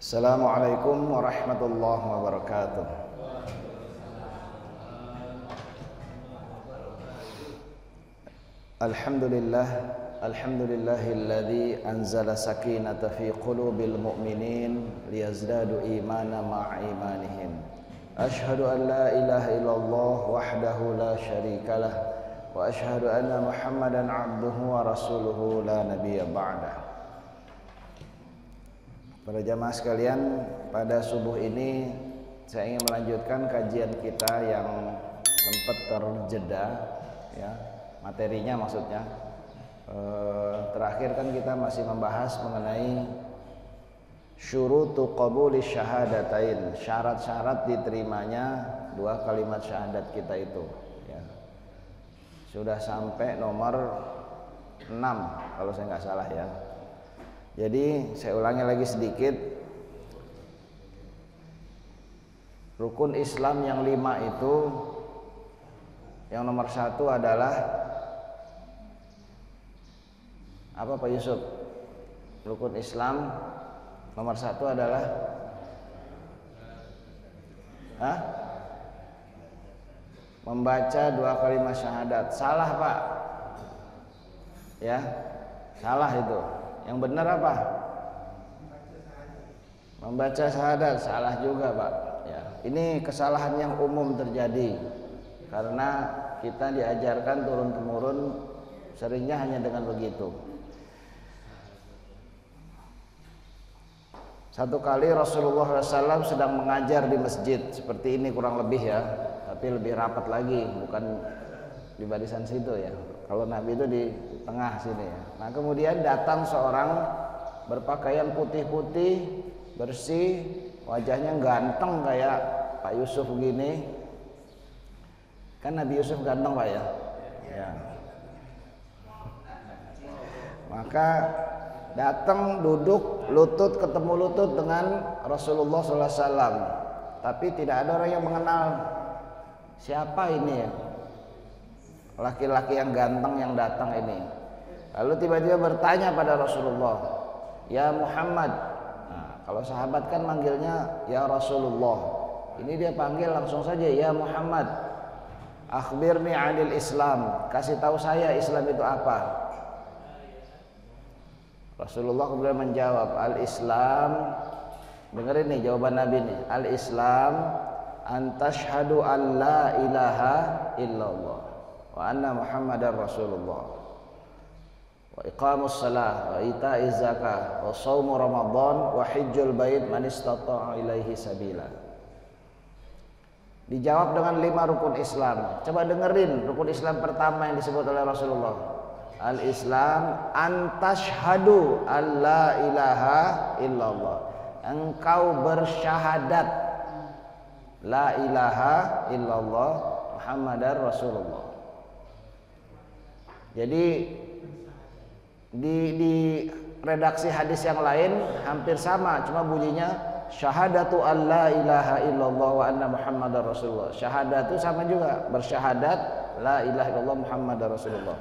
Assalamualaikum warahmatullahi wabarakatuh. Alhamdulillahilladzi anzala sakinata fi qulubil mu'minin liyazdadu imana ma'a imanihim. Ashhadu an la ilaha illallah wahdahu la syarikalah wa ashhadu anna Muhammadan abduhu wa rasuluhu la nabiyya ba'dah. Para jamaah sekalian, pada subuh ini saya ingin melanjutkan kajian kita yang sempat terjeda, ya, materinya maksudnya. Terakhir kan kita masih membahas mengenai syurutu qabuli syahadatain, syarat-syarat diterimanya dua kalimat syahadat kita itu, ya. Sudah sampai nomor 6 kalau saya nggak salah, ya. Jadi saya ulangi lagi sedikit. Rukun Islam yang 5 itu, yang nomor 1 adalah apa Pak Yusuf? Rukun Islam nomor 1 adalah membaca dua kalimat syahadat. Salah Pak, ya, salah itu. Yang benar apa? Membaca syahadat. Salah juga Pak, ya. Ini kesalahan yang umum terjadi karena kita diajarkan turun-temurun seringnya hanya dengan begitu. Satu kali Rasulullah SAW sedang mengajar di masjid seperti ini kurang lebih, ya, tapi lebih rapat lagi, bukan di barisan situ, ya. Kalau Nabi itu di tengah sini, ya. Nah, kemudian datang seorang berpakaian putih-putih, bersih, wajahnya ganteng kayak Pak Yusuf begini. Kan Nabi Yusuf ganteng Pak, ya? Ya. Maka datang duduk lutut ketemu lutut dengan Rasulullah SAW. Tapi tidak ada orang yang mengenal siapa ini, ya, laki-laki yang ganteng yang datang ini. Lalu tiba-tiba bertanya pada Rasulullah, "Ya Muhammad." Nah, kalau sahabat kan manggilnya ya Rasulullah. Ini dia panggil langsung saja, "Ya Muhammad, akhbirni 'anil Islam." Kasih tahu saya Islam itu apa. Rasulullah kemudian menjawab, "Al-Islam." Dengerin nih jawaban Nabi nih. "Al-Islam antashhadu an la ilaha illallah wa anna Muhammadar Rasulullah wa iqamus salah wa ita'iz zakah wa shaumu Ramadan wa hijjul bait man istata'a ilaihi sabila." Dijawab dengan 5 rukun Islam. Coba dengerin rukun Islam pertama yang disebut oleh Rasulullah. Al-Islam antashhadu an la ilaha illallah. Engkau bersyahadat la ilaha illallah Muhammadar Rasulullah. Jadi di redaksi hadis yang lain hampir sama, cuma bunyinya syahadatu an la ilaha illallah wa anna Muhammadar Rasulullah. Syahadat itu sama juga, bersyahadat la ilaha illallah Muhammadar Rasulullah.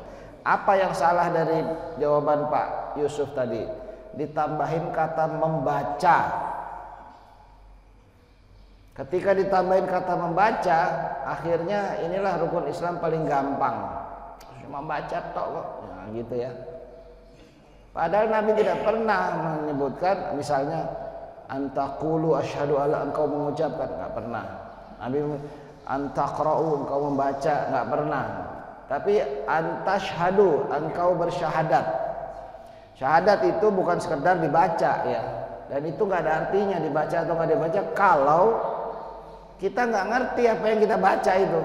Apa yang salah dari jawaban Pak Yusuf tadi? Ditambahin kata membaca. Ketika ditambahin kata membaca, akhirnya inilah rukun Islam paling gampang. Cuma baca tok kok, nah, gitu, ya. Padahal Nabi tidak pernah menyebutkan misalnya antaqulu asyhadu alla, engkau mengucapkan, nggak pernah. Nabi antaqra'u, engkau membaca, nggak pernah. Tapi antashhadu, engkau bersyahadat. Syahadat itu bukan sekedar dibaca, ya. Dan itu nggak ada artinya dibaca atau nggak dibaca kalau kita nggak ngerti apa yang kita baca itu.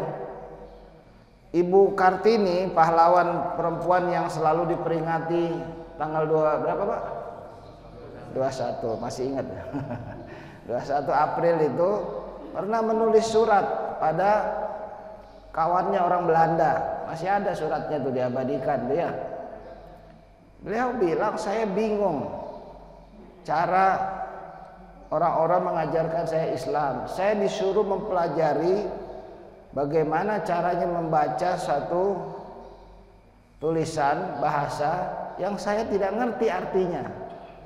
Ibu Kartini, pahlawan perempuan yang selalu diperingati tanggal 2 berapa Pak? 21, masih ingat ya? 21 April itu pernah menulis surat pada kawannya orang Belanda. Masih ada suratnya tuh, diabadikan dia. Beliau bilang, "Saya bingung cara orang-orang mengajarkan saya Islam. Saya disuruh mempelajari bagaimana caranya membaca satu tulisan bahasa yang saya tidak ngerti artinya.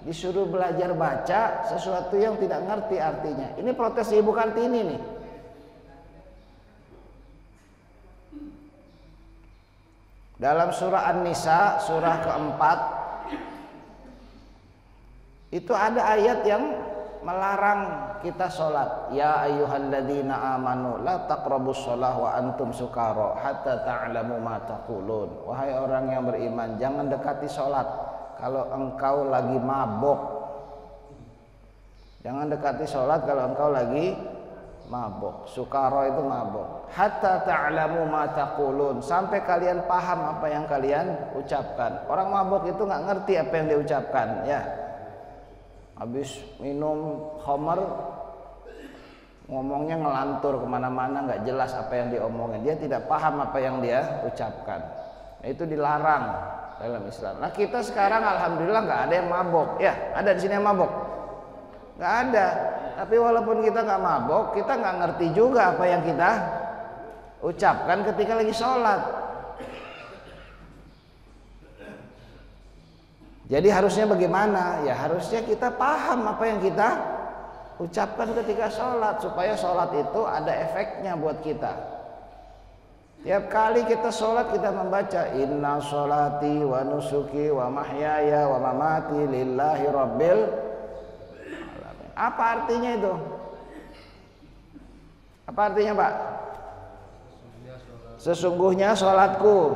disuruh belajar baca sesuatu yang tidak ngerti artinya. Ini protes Ibu Kartini nih. Dalam surah An-Nisa, surah keempat, itu ada ayat yang melarang kita sholat. Ya ayyuhalladzina amanu la taqrabus sholah wa antum sukara hatta ta'lamu ma taqulun. Wahai orang yang beriman, jangan dekati sholat kalau engkau lagi mabok. Jangan dekati sholat kalau engkau lagi mabok. Sukara itu mabok. Hatta ta'lamu ma taqulun, sampai kalian paham apa yang kalian ucapkan. Orang mabok itu nggak ngerti apa yang dia ucapkan, ya. Habis minum khamar ngomongnya ngelantur kemana-mana, nggak jelas apa yang diomongin. Dia tidak paham apa yang dia ucapkan. Nah, itu dilarang dalam Islam. Nah, kita sekarang alhamdulillah nggak ada yang mabok, ya. Ada di sini yang mabok? Nggak ada. Tapi walaupun kita nggak mabok, kita nggak ngerti juga apa yang kita ucapkan ketika lagi sholat. Jadi harusnya bagaimana? Ya harusnya kita paham apa yang kita ucapkan ketika sholat, supaya sholat itu ada efeknya buat kita. Tiap kali kita sholat kita membaca inna sholati wa nusuki wa mahyaya wa mamati lillahi rabbil alamin. Apa artinya itu? Apa artinya, Pak? Sesungguhnya sholatku,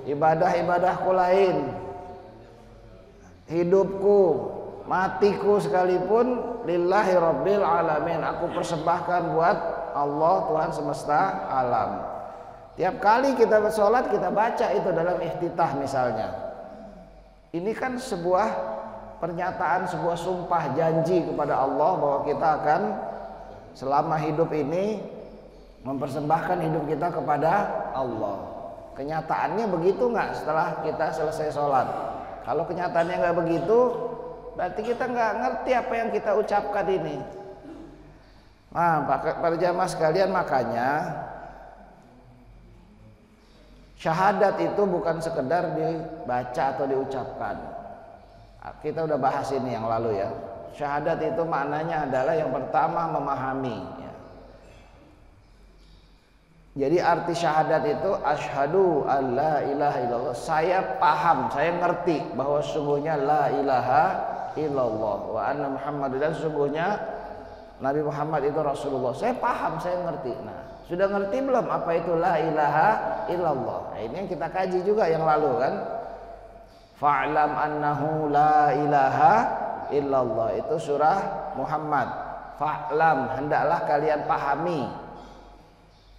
ibadah-ibadahku lain, hidupku, matiku sekalipun lillahi rabbil alamin, aku persembahkan buat Allah Tuhan semesta alam. Tiap kali kita sholat kita baca itu dalam iftitah misalnya. Ini kan sebuah pernyataan, sebuah sumpah janji kepada Allah bahwa kita akan selama hidup ini mempersembahkan hidup kita kepada Allah. Kenyataannya begitu nggak setelah kita selesai sholat? Kalau kenyataannya nggak begitu, berarti kita nggak ngerti apa yang kita ucapkan ini. Nah, para jamaah sekalian, makanya syahadat itu bukan sekedar dibaca atau diucapkan. Kita udah bahas ini yang lalu ya. Syahadat itu maknanya adalah yang pertama memahami. Ya. Jadi arti syahadat itu asyhadu alla ilaha illallah. Saya paham, saya ngerti bahwa sesungguhnya la ilaha illallah wa anna Muhammad, dan sesungguhnya Nabi Muhammad itu Rasulullah. Saya paham, saya ngerti. Nah, sudah ngerti belum apa itu la ilaha illallah? Nah, ini yang kita kaji juga yang lalu kan. Fa'lam annahu la ilaha illallah, itu surah Muhammad. Fa'lam, hendaklah kalian pahami.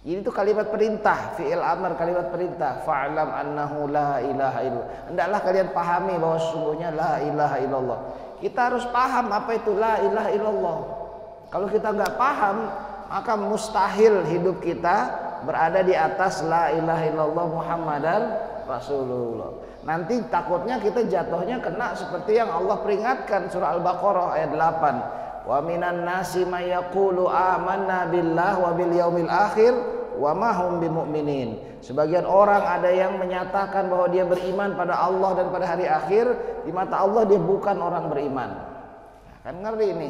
Ini tuh kalimat perintah, fi'il amr, kalimat perintah. Fa'lam annahu la ilaha illallah. Hendaklah kalian pahami bahwa sesungguhnya la ilaha illallah. Kita harus paham apa itu la ilaha illallah. Kalau kita nggak paham, maka mustahil hidup kita berada di atas la ilaha illallah Muhammadan Rasulullah. Nanti takutnya kita jatuhnya kena seperti yang Allah peringatkan, surah Al-Baqarah ayat 8. Wa minan nasi may yaqulu amanna billah wa bil yaumil akhir wa ma hum bimumin. Sebagian orang ada yang menyatakan bahwa dia beriman pada Allah dan pada hari akhir, di mata Allah dia bukan orang beriman. Nah, kan ngeri ini.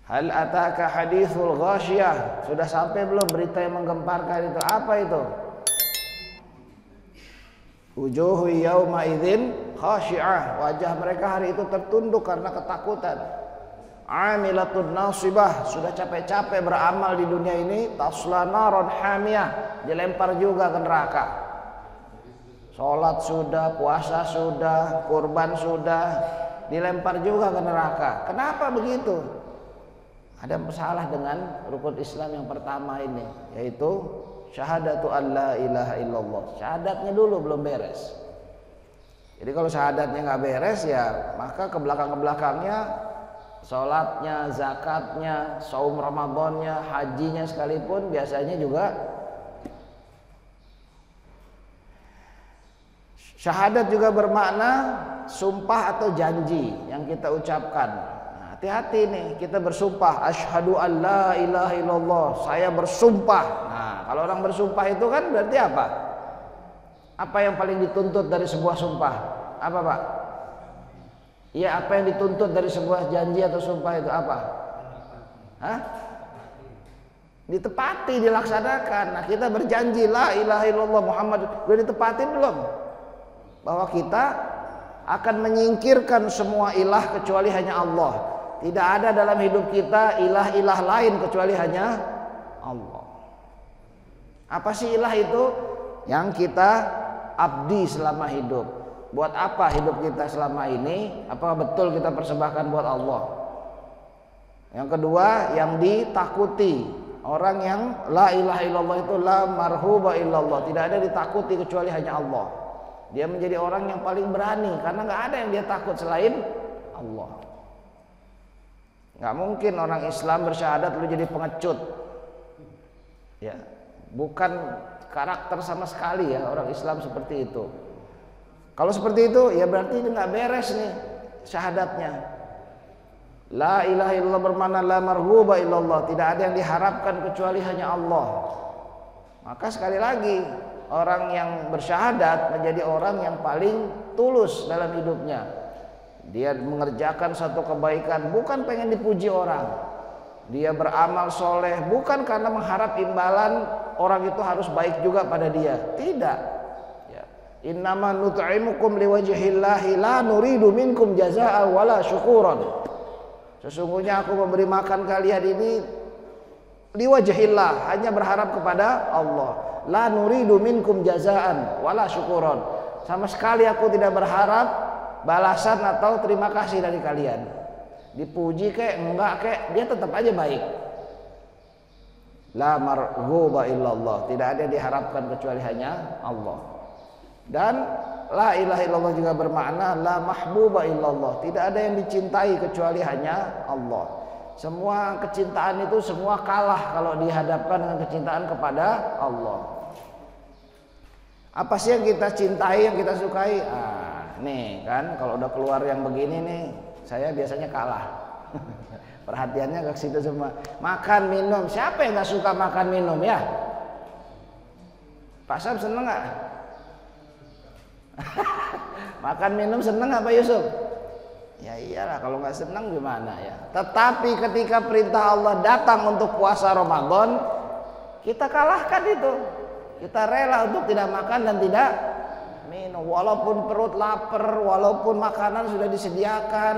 Hal ataka hadithul ghasyiyah, sudah sampai belum berita yang menggemparkan itu? Apa itu? Wujuhu yawma idzin khashi'ah, wajah mereka hari itu tertunduk karena ketakutan. Amilatun nasibah, sudah capek-capek beramal di dunia ini. Tasla naron hamiyah, dilempar juga ke neraka. Sholat sudah, puasa sudah, kurban sudah, dilempar juga ke neraka. Kenapa begitu? Ada masalah dengan rukun Islam yang pertama ini, yaitu syahadatu an la ilaha illallah. Syahadatnya dulu belum beres. Jadi kalau syahadatnya nggak beres, ya maka ke belakangnya sholatnya, zakatnya, saum Ramadannya, hajinya sekalipun biasanya juga. Syahadat juga bermakna sumpah atau janji yang kita ucapkan. Hati-hati nih, kita bersumpah asyhadu an la ilaha illallah, saya bersumpah. Nah, kalau orang bersumpah itu kan berarti apa? Apa yang paling dituntut dari sebuah sumpah? Apa, Pak? Iya, apa yang dituntut dari sebuah janji atau sumpah itu apa? Hah? Ditepati, dilaksanakan. Nah, kita berjanji la ilaha illallah Muhammad, udah ditepatin belum? Bahwa kita akan menyingkirkan semua ilah kecuali hanya Allah. Tidak ada dalam hidup kita ilah-ilah lain kecuali hanya Allah. Apa sih ilah itu? Yang kita abdi selama hidup. Buat apa hidup kita selama ini? Apakah betul kita persembahkan buat Allah? Yang kedua, yang ditakuti. Orang yang la ilaha illallah itu la marhuba illallah, tidak ada ditakuti kecuali hanya Allah. Dia menjadi orang yang paling berani karena nggak ada yang dia takut selain Allah. Nggak mungkin orang Islam bersyahadat lu jadi pengecut. Ya, bukan karakter sama sekali ya orang Islam seperti itu. Kalau seperti itu ya berarti itu nggak beres nih syahadatnya. La ilaha illallah bermakna la marhuba illallah, tidak ada yang diharapkan kecuali hanya Allah. Maka sekali lagi orang yang bersyahadat menjadi orang yang paling tulus dalam hidupnya. Dia mengerjakan satu kebaikan bukan pengen dipuji orang. Dia beramal soleh bukan karena mengharap imbalan orang itu harus baik juga pada dia. Tidak ya. Innama nut'imukum liwajhillahi la nuridu minkum jazaa'a wala syukuran. Sesungguhnya aku memberi makan kalian ini liwajhillah, hanya berharap kepada Allah. La nuridu minkum jazaan wala syukuron. Sama sekali aku tidak berharap balasan atau terima kasih dari kalian. Dipuji kek enggak kek, dia tetap aja baik. La marghuba illallah, tidak ada yang diharapkan kecuali hanya Allah. Dan la ilaha illallah juga bermakna la mahbuba illallah, tidak ada yang dicintai kecuali hanya Allah. Semua kecintaan itu semua kalah kalau dihadapkan dengan kecintaan kepada Allah. Apa sih yang kita cintai, yang kita sukai? Nih kan kalau udah keluar yang begini nih, saya biasanya kalah. Perhatiannya ke situ semua. Makan minum, siapa yang nggak suka makan minum ya? Pak Sam seneng nggak? Makan minum seneng apa Yusuf? Ya iyalah, kalau nggak seneng gimana ya. Tetapi ketika perintah Allah datang untuk puasa Ramadan, kita kalahkan itu. Kita rela untuk tidak makan dan tidak minum, walaupun perut lapar, walaupun makanan sudah disediakan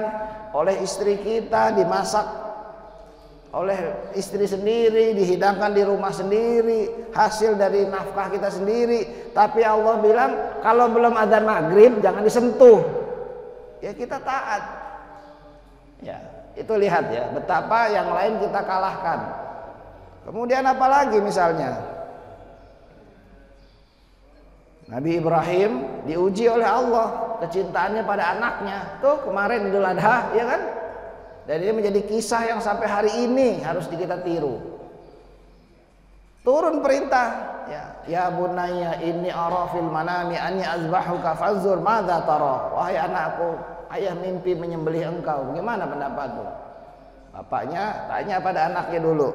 oleh istri kita, dimasak oleh istri sendiri, dihidangkan di rumah sendiri, hasil dari nafkah kita sendiri. Tapi Allah bilang kalau belum adzan maghrib jangan disentuh. Ya kita taat. Ya itu lihat ya betapa yang lain kita kalahkan. Kemudian apa lagi misalnya? Nabi Ibrahim diuji oleh Allah kecintaannya pada anaknya. Tuh kemarin Idul Adha ya kan? Dan ini menjadi kisah yang sampai hari ini harus kita tiru. Turun perintah, ya bunayya inni ara fil manami anni azbahuka fanzur madza tara. Wahai anakku, ayah mimpi menyembelih engkau. Bagaimana pendapatmu? Bapaknya tanya pada anaknya dulu.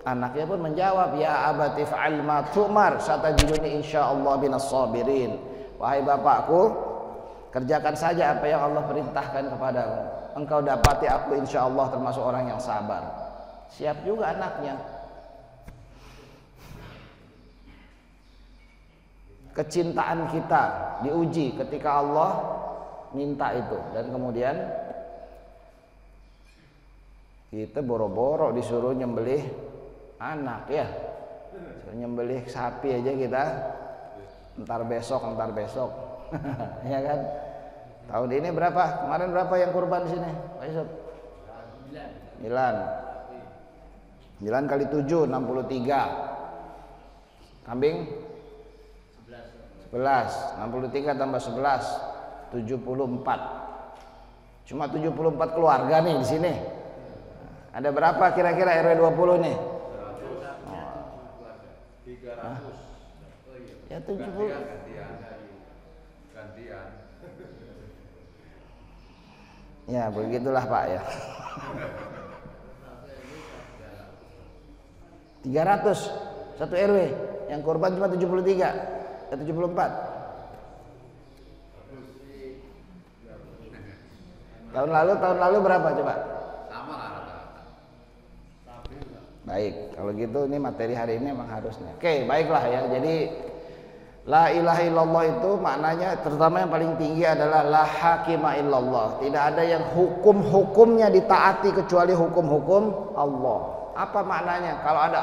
Anaknya pun menjawab, ya abati fa'al ma tu'mar satajiduni insyaallah minas sabirin. Wahai bapakku, kerjakan saja apa yang Allah perintahkan kepadamu. Engkau dapati aku insya Allah termasuk orang yang sabar. Siap juga anaknya. Kecintaan kita diuji ketika Allah minta itu. Dan kemudian kita boro-boro disuruh nyembelih anak ya. Disuruh nyembelih sapi aja kita entar besok ya kan. Tahun ini berapa? Kemarin berapa yang kurban di sini? Pak Yusuf? 9 kali 7 63. Kambing 11. 63 tambah 11 74. Cuma 74 keluarga nih di sini. Ada berapa kira-kira RW 20 nih? 300. Ya 70. Ya begitulah Pak ya. 300 satu RW, yang korban cuma 73 atau 74. Tahun lalu berapa coba? Sama lah rata-rata. Baik, kalau gitu ini materi hari ini memang harusnya. Oke, baiklah ya. Jadi la ilaha illallah itu maknanya terutama yang paling tinggi adalah la hakima illallah. Tidak ada yang hukum-hukumnya ditaati kecuali hukum-hukum Allah. Apa maknanya? Kalau ada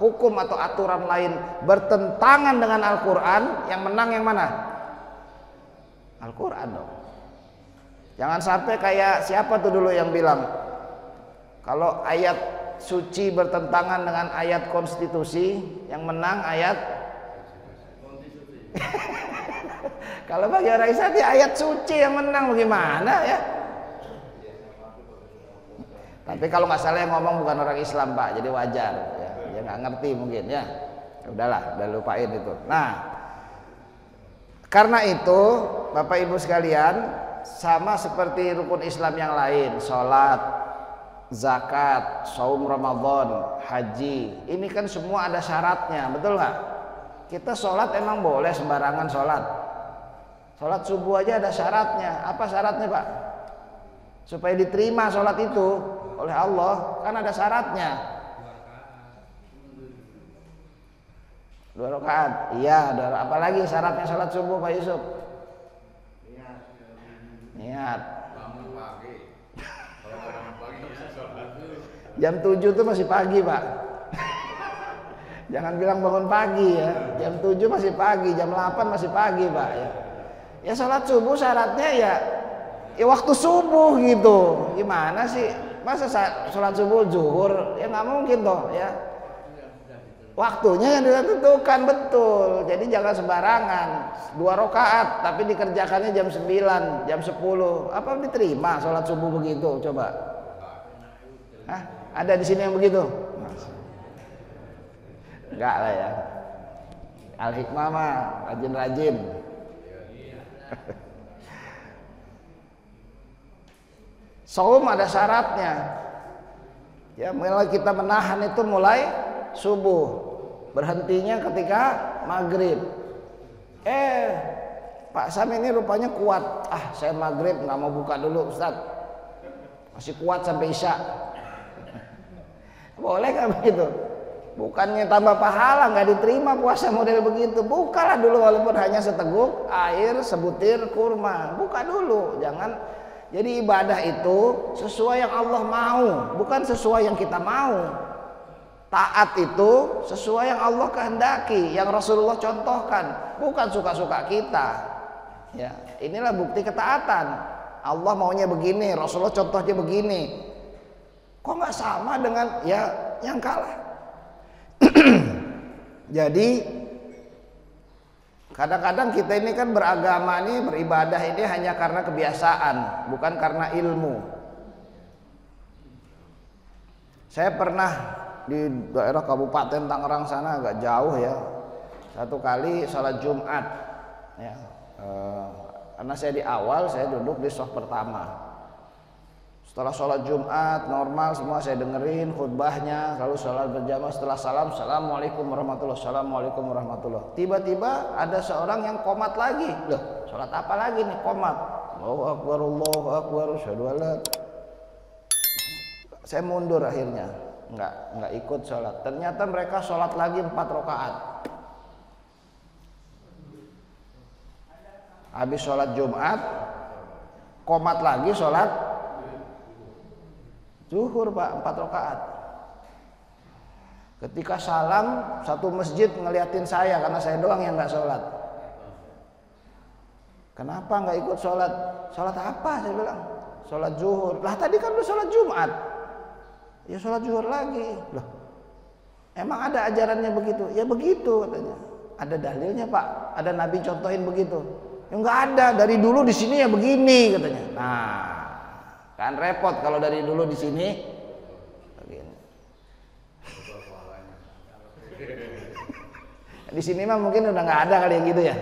hukum atau aturan lain bertentangan dengan Al-Quran, yang menang yang mana? Al-Quran dong. Jangan sampai kayak siapa tuh dulu yang bilang kalau ayat suci bertentangan dengan ayat konstitusi, yang menang ayat kalau bagi orang Islam ayat suci yang menang, bagaimana ya? Tapi kalau nggak salah yang ngomong bukan orang Islam Pak, jadi wajar ya. Dia nggak ngerti mungkin ya. Udahlah, udah lupain itu. Nah, karena itu Bapak Ibu sekalian, sama seperti rukun Islam yang lain, sholat, zakat, saum Ramadan, haji, ini kan semua ada syaratnya, betul nggak? Kita sholat emang boleh sembarangan sholat. Sholat subuh aja ada syaratnya. Apa syaratnya Pak? Supaya diterima sholat itu oleh Allah, kan ada syaratnya. 2 rakaat. Iya, apalagi syaratnya sholat subuh Pak Yusuf? Niat. Bangun pagi. Kalau bangun pagi nggak bisa sholat. Jam 7 tuh masih pagi Pak. Jangan bilang bangun pagi ya. Jam 7 masih pagi, jam 8 masih pagi Pak ya. Ya sholat subuh syaratnya ya waktu subuh gitu. Gimana sih? Masa sholat subuh zuhur? Ya nggak mungkin toh ya. Waktunya yang ditentukan betul. Jadi jangan sembarangan. 2 rakaat tapi dikerjakannya jam 9, jam 10. Apa diterima sholat subuh begitu? Coba. Hah? Ada di sini yang begitu? Enggak lah ya. Al-Hikmah mah rajin-rajin. Saum ada syaratnya. Ya, mulai kita menahan itu mulai subuh. Berhentinya ketika maghrib. Pak Sam ini rupanya kuat. Saya maghrib nggak mau buka dulu Ustaz. Masih kuat sampai isya. Boleh nggak begitu? Bukannya tambah pahala, nggak diterima puasa model begitu. Bukalah dulu walaupun hanya seteguk air, sebutir kurma. Buka dulu, jangan. Jadi ibadah itu sesuai yang Allah mau, bukan sesuai yang kita mau. Taat itu sesuai yang Allah kehendaki, yang Rasulullah contohkan, bukan suka-suka kita. Ya, inilah bukti ketaatan. Allah maunya begini, Rasulullah contohnya begini. Kok nggak sama dengan ya yang kalah? Jadi kadang-kadang kita ini kan beragama nih, beribadah ini hanya karena kebiasaan, bukan karena ilmu. Saya pernah di daerah Kabupaten Tangerang sana, agak jauh ya. Satu kali sholat Jumat ya, karena saya di awal, saya duduk di shaf pertama. Setelah sholat Jumat normal semua saya dengerin khutbahnya, lalu sholat berjamaah, setelah salam, assalamualaikum warahmatullahi, assalamualaikum warahmatullahi. Tiba-tiba ada seorang yang komat lagi. Loh, sholat apa lagi nih komat? Allahu akbar, Allahu akbar, asyhadu alla. Saya mundur akhirnya, nggak ikut sholat. Ternyata mereka sholat lagi 4 rakaat. Habis sholat Jumat, komat lagi sholat zuhur Pak, 4 rakaat. Ketika salam, satu masjid ngeliatin saya karena saya doang yang nggak sholat. Kenapa nggak ikut sholat? Sholat apa? Saya bilang sholat zuhur. Lah tadi kan udah sholat Jumat. Ya sholat zuhur lagi. Loh, emang ada ajarannya begitu? Ya begitu katanya. Ada dalilnya Pak. Ada Nabi contohin begitu. Ya nggak ada. Dari dulu di sini ya begini katanya. Nah, kan repot kalau dari dulu di sini begini. Di sini mah mungkin udah nggak ada kali yang gitu ya.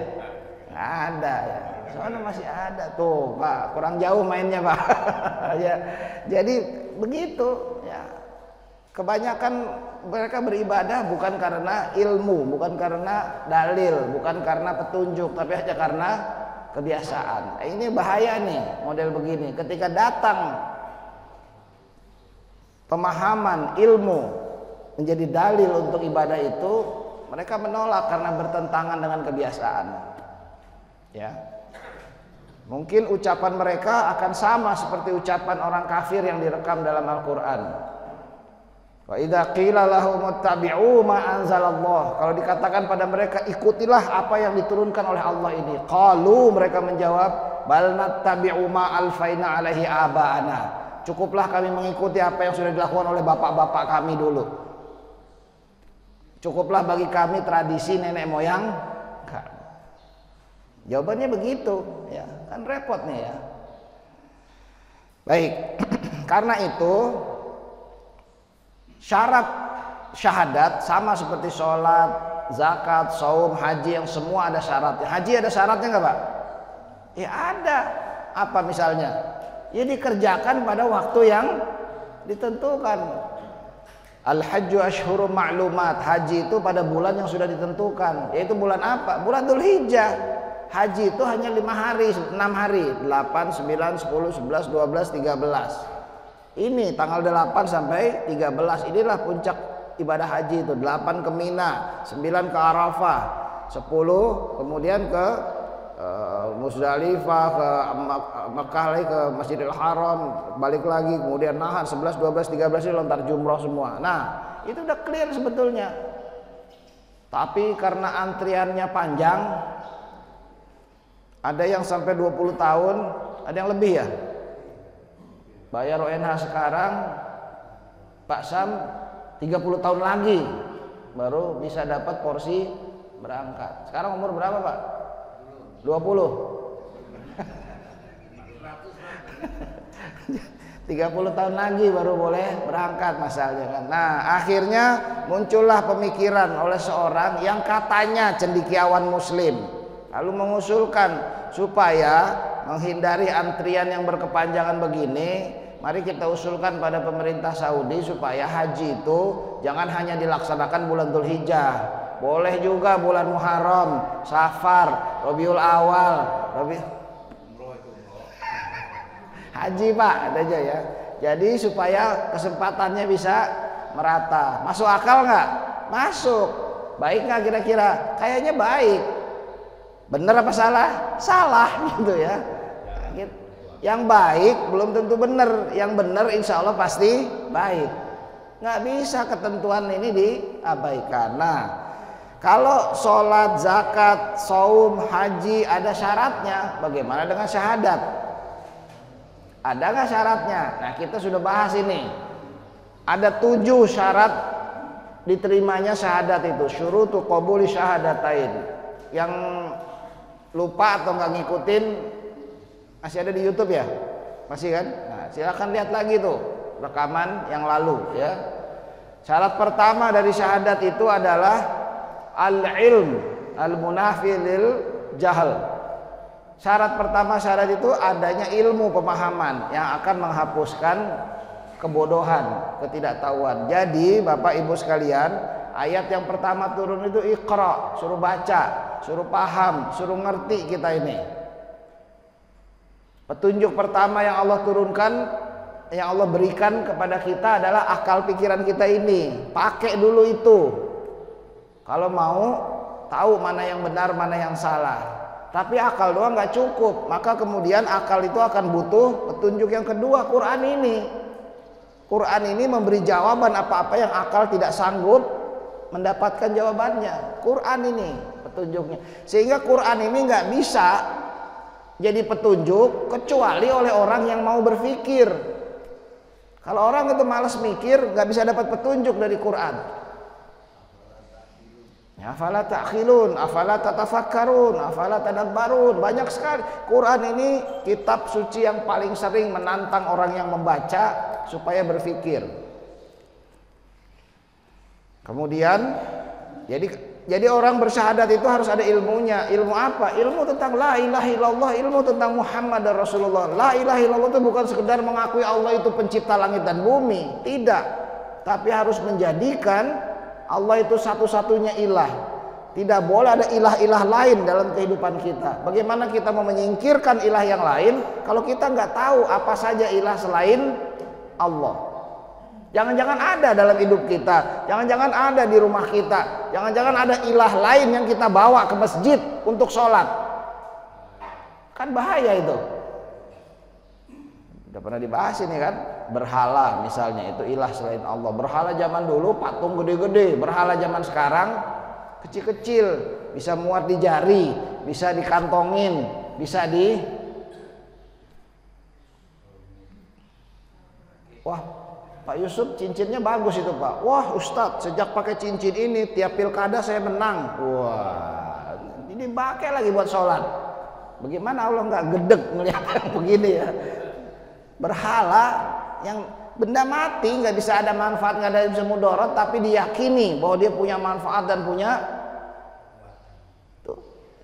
Nggak ada ya. Soalnya masih ada tuh Pak, kurang jauh mainnya Pak. Ya, jadi begitu ya. Kebanyakan mereka beribadah bukan karena ilmu, bukan karena dalil, bukan karena petunjuk, tapi hanya karena kebiasaan. Ini bahaya nih model begini. Ketika datang pemahaman ilmu menjadi dalil untuk ibadah itu, mereka menolak karena bertentangan dengan kebiasaan. Ya. Mungkin ucapan mereka akan sama seperti ucapan orang kafir yang direkam dalam Al-Qur'an. Wa idza qila lahum ittabi'u ma anzalallah, kalau dikatakan pada mereka ikutilah apa yang diturunkan oleh Allah ini, qalu, mereka menjawab, bal nattabi'u ma alfaina alaihi aba'ana, cukuplah kami mengikuti apa yang sudah dilakukan oleh bapak-bapak kami dulu, cukuplah bagi kami tradisi nenek moyang kami. Jawabannya begitu ya, kan repot nih ya. Baik. Karena itu syarat syahadat sama seperti sholat, zakat, saum, haji, yang semua ada syaratnya. Haji ada syaratnya nggak Pak? Ya ada. Apa misalnya? Ya dikerjakan pada waktu yang ditentukan. Al-hajju ashhurum ma'lumat. Haji itu pada bulan yang sudah ditentukan. Yaitu bulan apa? Bulan Dzulhijjah. Haji itu hanya 5 hari, 6 hari, 8, 9, 10, 11, 12, 13. Ini tanggal 8 sampai 13, inilah puncak ibadah haji itu. 8 ke Mina, 9 ke Arafah, 10 kemudian ke Musdalifah, ke Mekah lagi, ke Masjidil Haram, balik lagi, kemudian nahan 11, 12, 13 ini lontar jumroh semua. Nah, itu udah clear sebetulnya. Tapi karena antriannya panjang, ada yang sampai 20 tahun, ada yang lebih ya. Bayar ONH sekarang, Pak Sam 30 tahun lagi baru bisa dapat porsi berangkat. Sekarang umur berapa Pak? 20. 30 tahun lagi baru boleh berangkat masalahnya kan. Nah, akhirnya muncullah pemikiran oleh seorang yang katanya cendekiawan muslim, lalu mengusulkan supaya menghindari antrian yang berkepanjangan begini, mari kita usulkan pada pemerintah Saudi supaya haji itu jangan hanya dilaksanakan bulan Dzulhijjah, boleh juga bulan Muharram, Safar, Rabiul Awal, haji Pak, ada aja ya. Jadi supaya kesempatannya bisa merata. Masuk akal nggak? Masuk. Baik nggak kira-kira? Kayaknya baik. Bener apa salah? Salah gitu ya. Yang baik belum tentu benar, yang benar insya Allah pasti baik. Nggak bisa ketentuan ini diabaikan. Nah, kalau sholat, zakat, saum, haji ada syaratnya, bagaimana dengan syahadat? Ada nggak syaratnya? Nah, kita sudah bahas ini. Ada 7 syarat diterimanya syahadat itu. Syurutu qabuli syahadatain. Yang lupa atau nggak ngikutin, masih ada di YouTube ya? Masih kan? Nah, silakan lihat lagi tuh rekaman yang lalu ya. Syarat pertama dari syahadat itu adalah al-ilm al-munafi lil jahl. Syarat pertama syahadat itu adanya ilmu pemahaman yang akan menghapuskan kebodohan, ketidaktahuan. Jadi Bapak Ibu sekalian, ayat yang pertama turun itu Iqra, suruh baca, suruh paham, suruh ngerti kita ini. Petunjuk pertama yang Allah turunkan, yang Allah berikan kepada kita adalah akal pikiran kita ini. Pakai dulu itu. Kalau mau tahu mana yang benar, mana yang salah. Tapi akal doang nggak cukup. Maka kemudian akal itu akan butuh petunjuk yang kedua, Quran ini. Quran ini memberi jawaban apa-apa yang akal tidak sanggup mendapatkan jawabannya. Quran ini petunjuknya. Sehingga Quran ini nggak bisa jadi petunjuk kecuali oleh orang yang mau berpikir. Kalau orang itu malas mikir, nggak bisa dapat petunjuk dari Quran. Ya, afala ta'khilun, afala tatafakkarun, afala tadabbarun. Banyak sekali. Quran ini kitab suci yang paling sering menantang orang yang membaca supaya berpikir. Kemudian jadi orang bersyahadat itu harus ada ilmunya. Ilmu apa? Ilmu tentang la ilaha illallah, ilmu tentang Muhammad dan Rasulullah. La ilaha illallah itu bukan sekedar mengakui Allah itu pencipta langit dan bumi, tidak. Tapi harus menjadikan Allah itu satu-satunya ilah. Tidak boleh ada ilah-ilah lain dalam kehidupan kita. Bagaimana kita mau menyingkirkan ilah yang lain kalau kita nggak tahu apa saja ilah selain Allah? Jangan-jangan ada dalam hidup kita, jangan-jangan ada di rumah kita, jangan-jangan ada ilah lain yang kita bawa ke masjid untuk sholat. Kan bahaya itu. Udah pernah dibahas ini kan, berhala misalnya itu ilah selain Allah. Berhala zaman dulu patung gede-gede, berhala zaman sekarang kecil-kecil, bisa muat di jari, bisa dikantongin, bisa di wah Pak Yusuf cincinnya bagus itu Pak. Wah Ustadz sejak pakai cincin ini tiap pilkada saya menang. Wah ini pakai lagi buat sholat. Bagaimana Allah nggak gedeg melihat yang begini ya? Berhala yang benda mati, nggak bisa ada manfaat, nggak ada bisa mudarat, tapi diyakini bahwa dia punya manfaat dan punya tuh,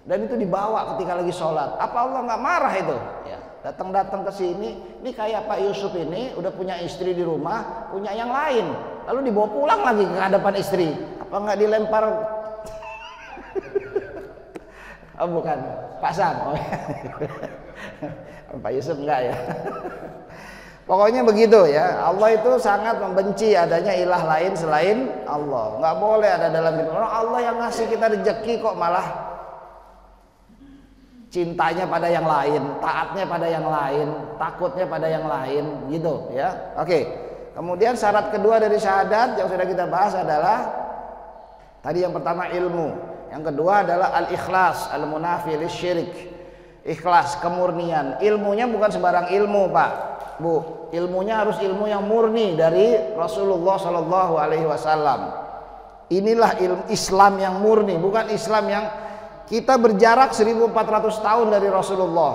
dan itu dibawa ketika lagi sholat. Apa Allah nggak marah itu? Ya, datang ke sini, ini kayak Pak Yusuf ini udah punya istri di rumah, punya yang lain, lalu dibawa pulang lagi ke hadapan istri. Apa nggak dilempar? Oh bukan, Pak Sam. Oh, Pak Yusuf enggak ya. Pokoknya begitu ya. Allah itu sangat membenci adanya ilah lain selain Allah. Nggak boleh ada dalam hidup orang. Allah yang ngasih kita rezeki kok malah cintanya pada yang lain, taatnya pada yang lain, takutnya pada yang lain, gitu ya. Oke. Kemudian syarat kedua dari syahadat yang sudah kita bahas adalah tadi yang pertama ilmu, yang kedua adalah al-ikhlas, al-munafi lisyirik. Ikhlas, kemurnian. Ilmunya bukan sembarang ilmu, Pak, Bu. Ilmunya harus ilmu yang murni dari Rasulullah Shallallahu Alaihi Wasallam. Inilah ilmu Islam yang murni, bukan Islam yang kita berjarak 1400 tahun dari Rasulullah.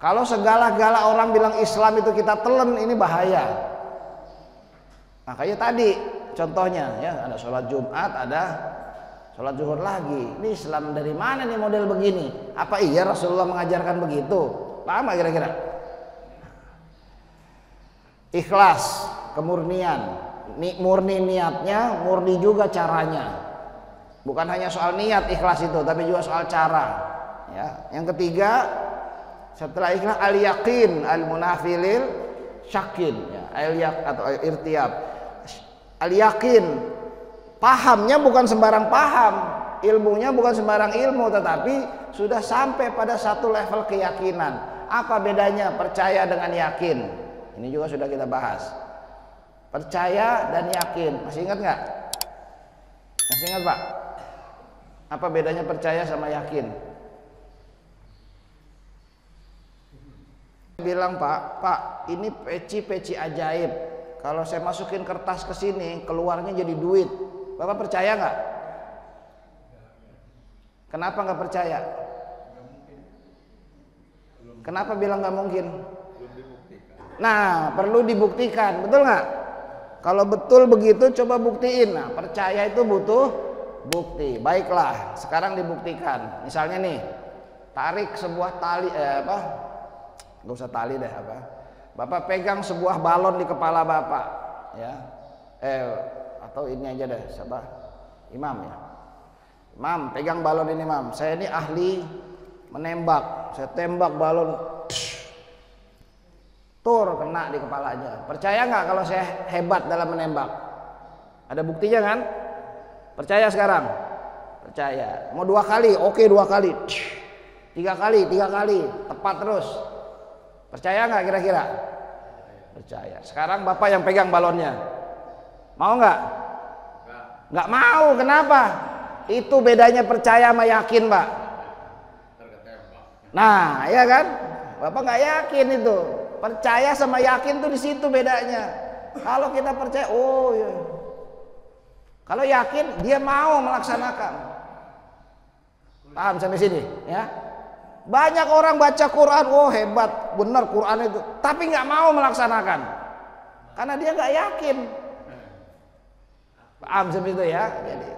Kalau segala-gala orang bilang Islam itu kita telan, ini bahaya. Makanya tadi contohnya ya, ada sholat Jumat, ada sholat zuhur lagi. Ini Islam dari mana nih model begini? Apa iya Rasulullah mengajarkan begitu? Paham gak kira-kira? Ikhlas, kemurnian, murni niatnya, murni juga caranya. Bukan hanya soal niat ikhlas itu, tapi juga soal cara. Ya. Yang ketiga, setelah ikhlas al-yaqin, al-munafilil syakin, ya. Al-yaq atau irtiyab. Al-yaqin, pahamnya bukan sembarang paham, ilmunya bukan sembarang ilmu, tetapi sudah sampai pada satu level keyakinan. Apa bedanya percaya dengan yakin? Ini juga sudah kita bahas. Percaya dan yakin. Masih ingat nggak? Masih ingat Pak? Apa bedanya percaya sama yakin? Bilang Pak, ini peci ajaib. Kalau saya masukin kertas ke sini, keluarnya jadi duit. Bapak percaya nggak? Kenapa nggak percaya? Kenapa bilang nggak mungkin? Nah, perlu dibuktikan, betul nggak? Kalau betul begitu, coba buktiin. Nah, percaya itu butuh bukti. Baiklah, sekarang dibuktikan. Misalnya nih, tarik sebuah tali, nggak usah tali deh apa. Bapak pegang sebuah balon di kepala bapak, ya. Atau ini aja deh, siapa? Imam ya. Imam, pegang balon ini, Imam. Saya ini ahli menembak. Saya tembak balon. Tur kena di kepalanya. Percaya nggak kalau saya hebat dalam menembak? Ada buktinya kan? Percaya sekarang? Percaya. Mau 2 kali? Oke 2 kali. 3 kali, tepat terus. Percaya nggak kira-kira? Percaya. Sekarang Bapak yang pegang balonnya. Mau nggak? Nggak mau. Kenapa? Itu bedanya percaya sama yakin, Pak. Nah, ya kan? Bapak nggak yakin itu. Percaya sama yakin tuh di situ bedanya. Kalau kita percaya, oh iya. Kalau yakin dia mau melaksanakan. Paham sampai sini, ya? Banyak orang baca Quran, oh hebat, benar Quran itu, tapi nggak mau melaksanakan, karena dia nggak yakin. Paham sampai itu ya? Jadi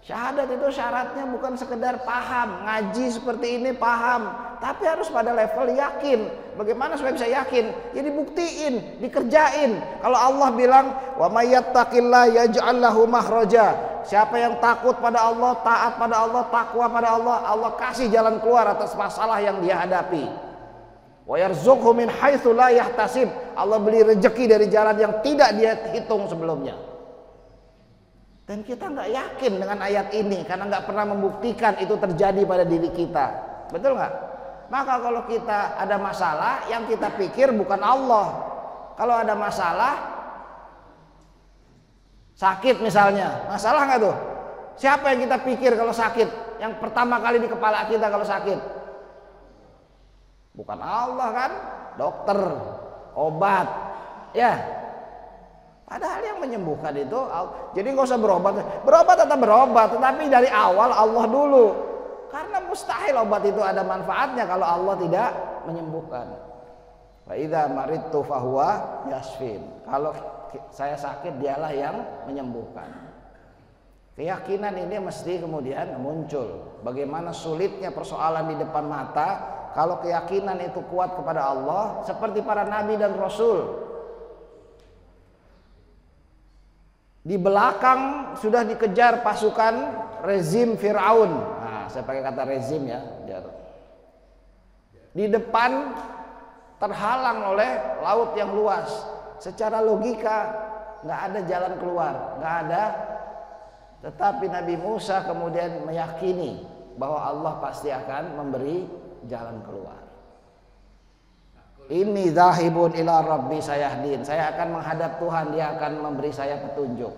syahadat itu syaratnya bukan sekedar paham, ngaji seperti ini paham, tapi harus pada level yakin. Bagaimana supaya bisa yakin? Ya dibuktiin, dikerjain. Kalau Allah bilang, "Wa may yattaqillah yaj'al lahu makhraja." Siapa yang takut pada Allah, taat pada Allah, takwa pada Allah, Allah kasih jalan keluar atas masalah yang dia hadapi. Wa yarzuqhu min haitsu la yahtasib. Allah beri rezeki dari jalan yang tidak dia hitung sebelumnya. Dan kita nggak yakin dengan ayat ini karena nggak pernah membuktikan itu terjadi pada diri kita. Betul nggak? Maka kalau kita ada masalah, yang kita pikir bukan Allah. Kalau ada masalah, sakit misalnya, masalah nggak tuh? Siapa yang kita pikir kalau sakit? Yang pertama kali di kepala kita kalau sakit? Bukan Allah kan? Dokter, obat, ya. Padahal yang menyembuhkan itu, jadi nggak usah berobat. Berobat tetap berobat, tetapi dari awal Allah dulu. Karena mustahil obat itu ada manfaatnya kalau Allah tidak menyembuhkan. Wa idza maridtu fahuwa yashfin. Kalau saya sakit, dialah yang menyembuhkan. Keyakinan ini mesti kemudian muncul. Bagaimana sulitnya persoalan di depan mata, kalau keyakinan itu kuat kepada Allah, seperti para nabi dan rasul. Di belakang sudah dikejar pasukan rezim Fir'aun. Nah, saya pakai kata rezim ya. Di depan terhalang oleh laut yang luas. Secara logika nggak ada jalan keluar, nggak ada. Tetapi Nabi Musa kemudian meyakini bahwa Allah pasti akan memberi jalan keluar. Inni dzahibun ila rabbi sayahdin. Saya akan menghadap Tuhan, dia akan memberi saya petunjuk.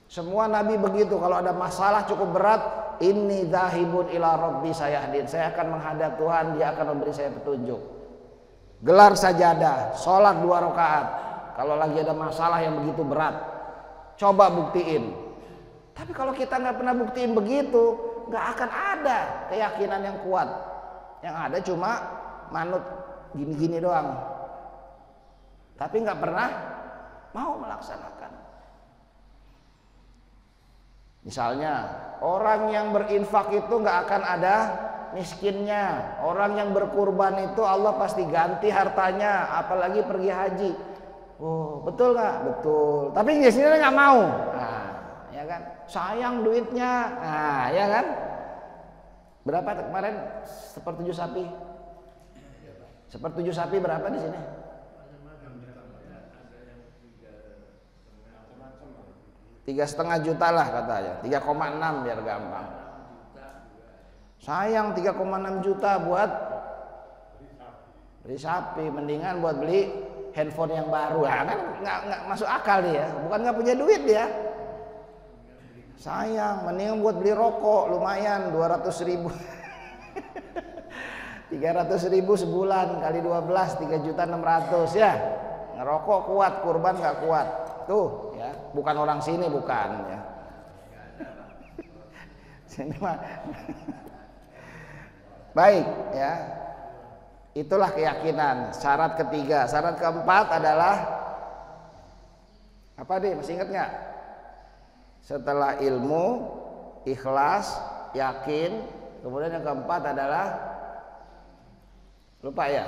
Semua nabi begitu, kalau ada masalah cukup berat, inni dzahibun ila rabbi sayahdin. Saya akan menghadap Tuhan, dia akan memberi saya petunjuk. Gelar sajadah, sholat 2 rakaat. Kalau lagi ada masalah yang begitu berat, coba buktiin. Tapi kalau kita nggak pernah buktiin begitu, nggak akan ada keyakinan yang kuat. Yang ada cuma manut gini-gini doang, tapi nggak pernah mau melaksanakan. Misalnya orang yang berinfak itu nggak akan ada miskinnya. Orang yang berkurban itu Allah pasti ganti hartanya, apalagi pergi haji. Oh, betul nggak? Betul. Tapi di sini nggak mau. Nah, ya kan? Sayang duitnya. Nah, ya kan? Berapa kemarin sepertujuh sapi? Sepertujuh sapi berapa di sini? 3,5 juta lah katanya. 3,6 biar gampang. Sayang 3,6 juta buat beli sapi, mendingan buat beli handphone yang baru. Nah, kan nggak masuk akal dia. Bukan nggak punya duit dia. Sayang, mendingan buat beli rokok, lumayan 200.000. 300.000 sebulan kali 12 3.600.000 ya. Ngerokok kuat, kurban nggak kuat. Tuh ya, bukan orang sini bukan ya. Sini mah. Baik ya. Itulah keyakinan. Syarat ketiga, syarat keempat adalah apa deh? Masih ingat nggak? Setelah ilmu, ikhlas, yakin, kemudian yang keempat adalah lupa ya,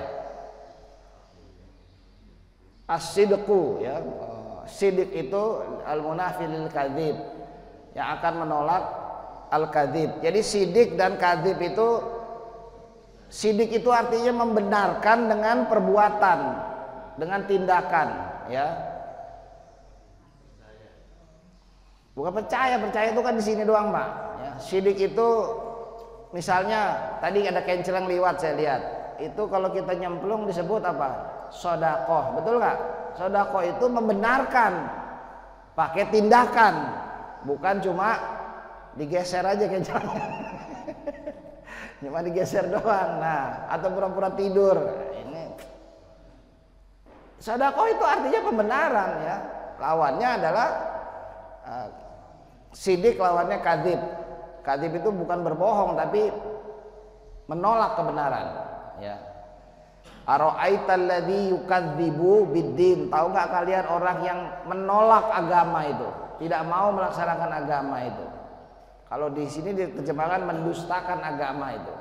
as-sidqu ya. Sidik itu al-munafi lil kadzib, yang akan menolak al-kadzib. Jadi sidik dan kadzib itu, sidik itu artinya membenarkan dengan perbuatan, dengan tindakan ya. Bukan percaya itu kan di sini doang, Pak ya. Sidik itu misalnya tadi ada kenceleng liwat saya lihat. Itu kalau kita nyemplung disebut apa? Sodakoh, betul nggak? Sodakoh itu membenarkan pakai tindakan, bukan cuma digeser aja kencelengnya. Cuma digeser doang. Nah, atau pura-pura tidur. Ini sodakoh itu artinya pembenaran ya. Lawannya adalah sidik, lawannya kadzib. Kadzib itu bukan berbohong tapi menolak kebenaran. Ya. Ara'aital ladzi yukadzibu biddin. Tahu nggak kalian orang yang menolak agama itu, tidak mau melaksanakan agama itu? Kalau di sini diterjemahkan mendustakan agama itu.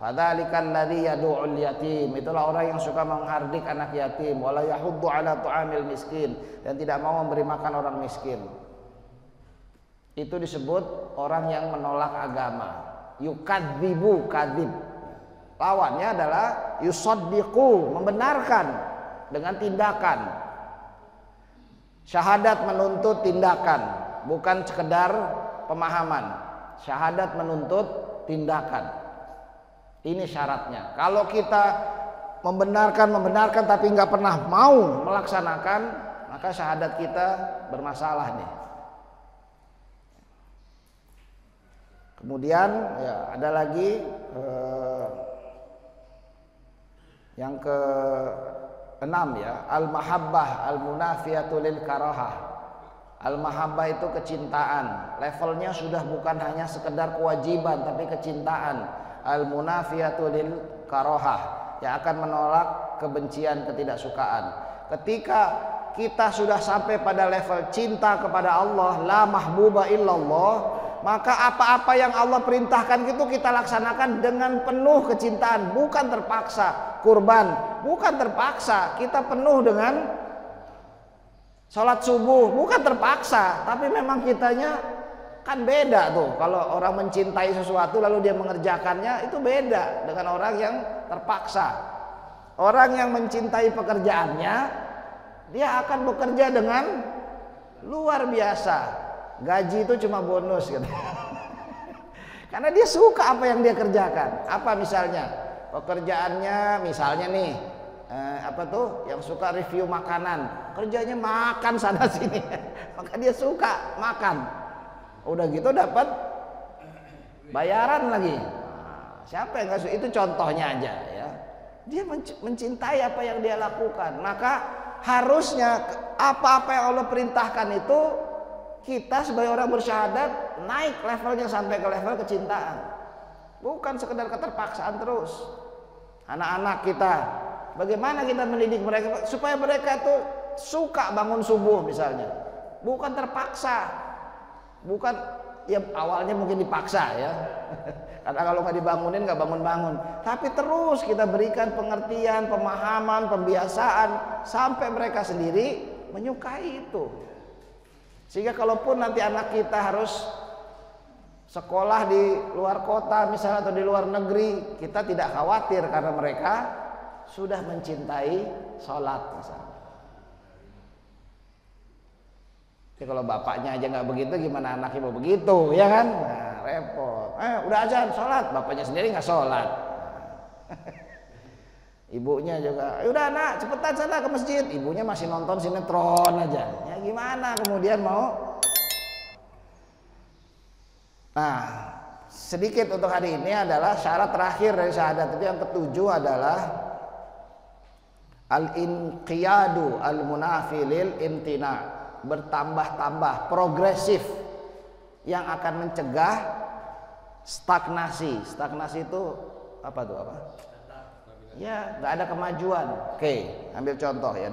Fadzalikan ladzi yad'ul yatim. Itulah orang yang suka menghardik anak yatim, wala yahuddu ala tu'amil miskin, dan tidak mau memberi makan orang miskin. itu disebut orang yang menolak agama. Yukadzibu, kadzib. Lawannya adalah yusaddiqu, membenarkan dengan tindakan. Syahadat menuntut tindakan, bukan sekedar pemahaman. Syahadat menuntut tindakan. Ini syaratnya. Kalau kita membenarkan tapi nggak pernah mau melaksanakan, maka syahadat kita bermasalah nih. Kemudian ya ada lagi yang ke-6 ya, al-mahabbah al-munafiyatu lil karahah. Al-mahabbah itu kecintaan. Levelnya sudah bukan hanya sekedar kewajiban tapi kecintaan. Al-munafiyatu lil karahah, yang akan menolak kebencian, ketidaksukaan. Ketika kita sudah sampai pada level cinta kepada Allah, la mahbuba illallah, maka apa-apa yang Allah perintahkan itu kita laksanakan dengan penuh kecintaan, bukan terpaksa. Kurban bukan terpaksa, kita penuh dengan sholat subuh bukan terpaksa, tapi memang kitanya kan beda tuh. Kalau orang mencintai sesuatu lalu dia mengerjakannya, itu beda dengan orang yang terpaksa. Orang yang mencintai pekerjaannya, dia akan bekerja dengan luar biasa. Gaji itu cuma bonus gitu. Karena dia suka apa yang dia kerjakan. Apa misalnya? Pekerjaannya misalnya nih apa tuh yang suka review makanan, kerjanya makan sana sini. Maka dia suka makan. Udah gitu dapat bayaran lagi. Nah, siapa yang nggak suka? Itu contohnya aja ya. Dia mencintai apa yang dia lakukan. Maka harusnya apa-apa yang Allah perintahkan itu kita sebagai orang bersyahadat naik levelnya sampai ke level kecintaan, bukan sekedar keterpaksaan terus. Anak-anak kita, bagaimana kita mendidik mereka supaya mereka tuh suka bangun subuh misalnya, bukan terpaksa, bukan ya awalnya mungkin dipaksa ya, karena kalau nggak dibangunin nggak bangun-bangun, tapi terus kita berikan pengertian, pemahaman, pembiasaan sampai mereka sendiri menyukai itu. Sehingga kalaupun nanti anak kita harus sekolah di luar kota misalnya atau di luar negeri, kita tidak khawatir karena mereka sudah mencintai sholat misalnya. Jadi kalau bapaknya aja nggak begitu, gimana anaknya mau begitu, ya kan? Nah, repot. Udah azan sholat, bapaknya sendiri nggak sholat. Ibunya juga, udah anak cepetan sana ke masjid, ibunya masih nonton sinetron aja. Ya gimana kemudian mau? Nah, sedikit untuk hari ini adalah syarat terakhir dari syahadat itu, yang ketujuh adalah al-inqiyadu al-munafi lil imtina, bertambah-tambah, progresif, yang akan mencegah stagnasi. Stagnasi itu apa tuh apa? Ya, nggak ada kemajuan. Oke, ambil contoh ya,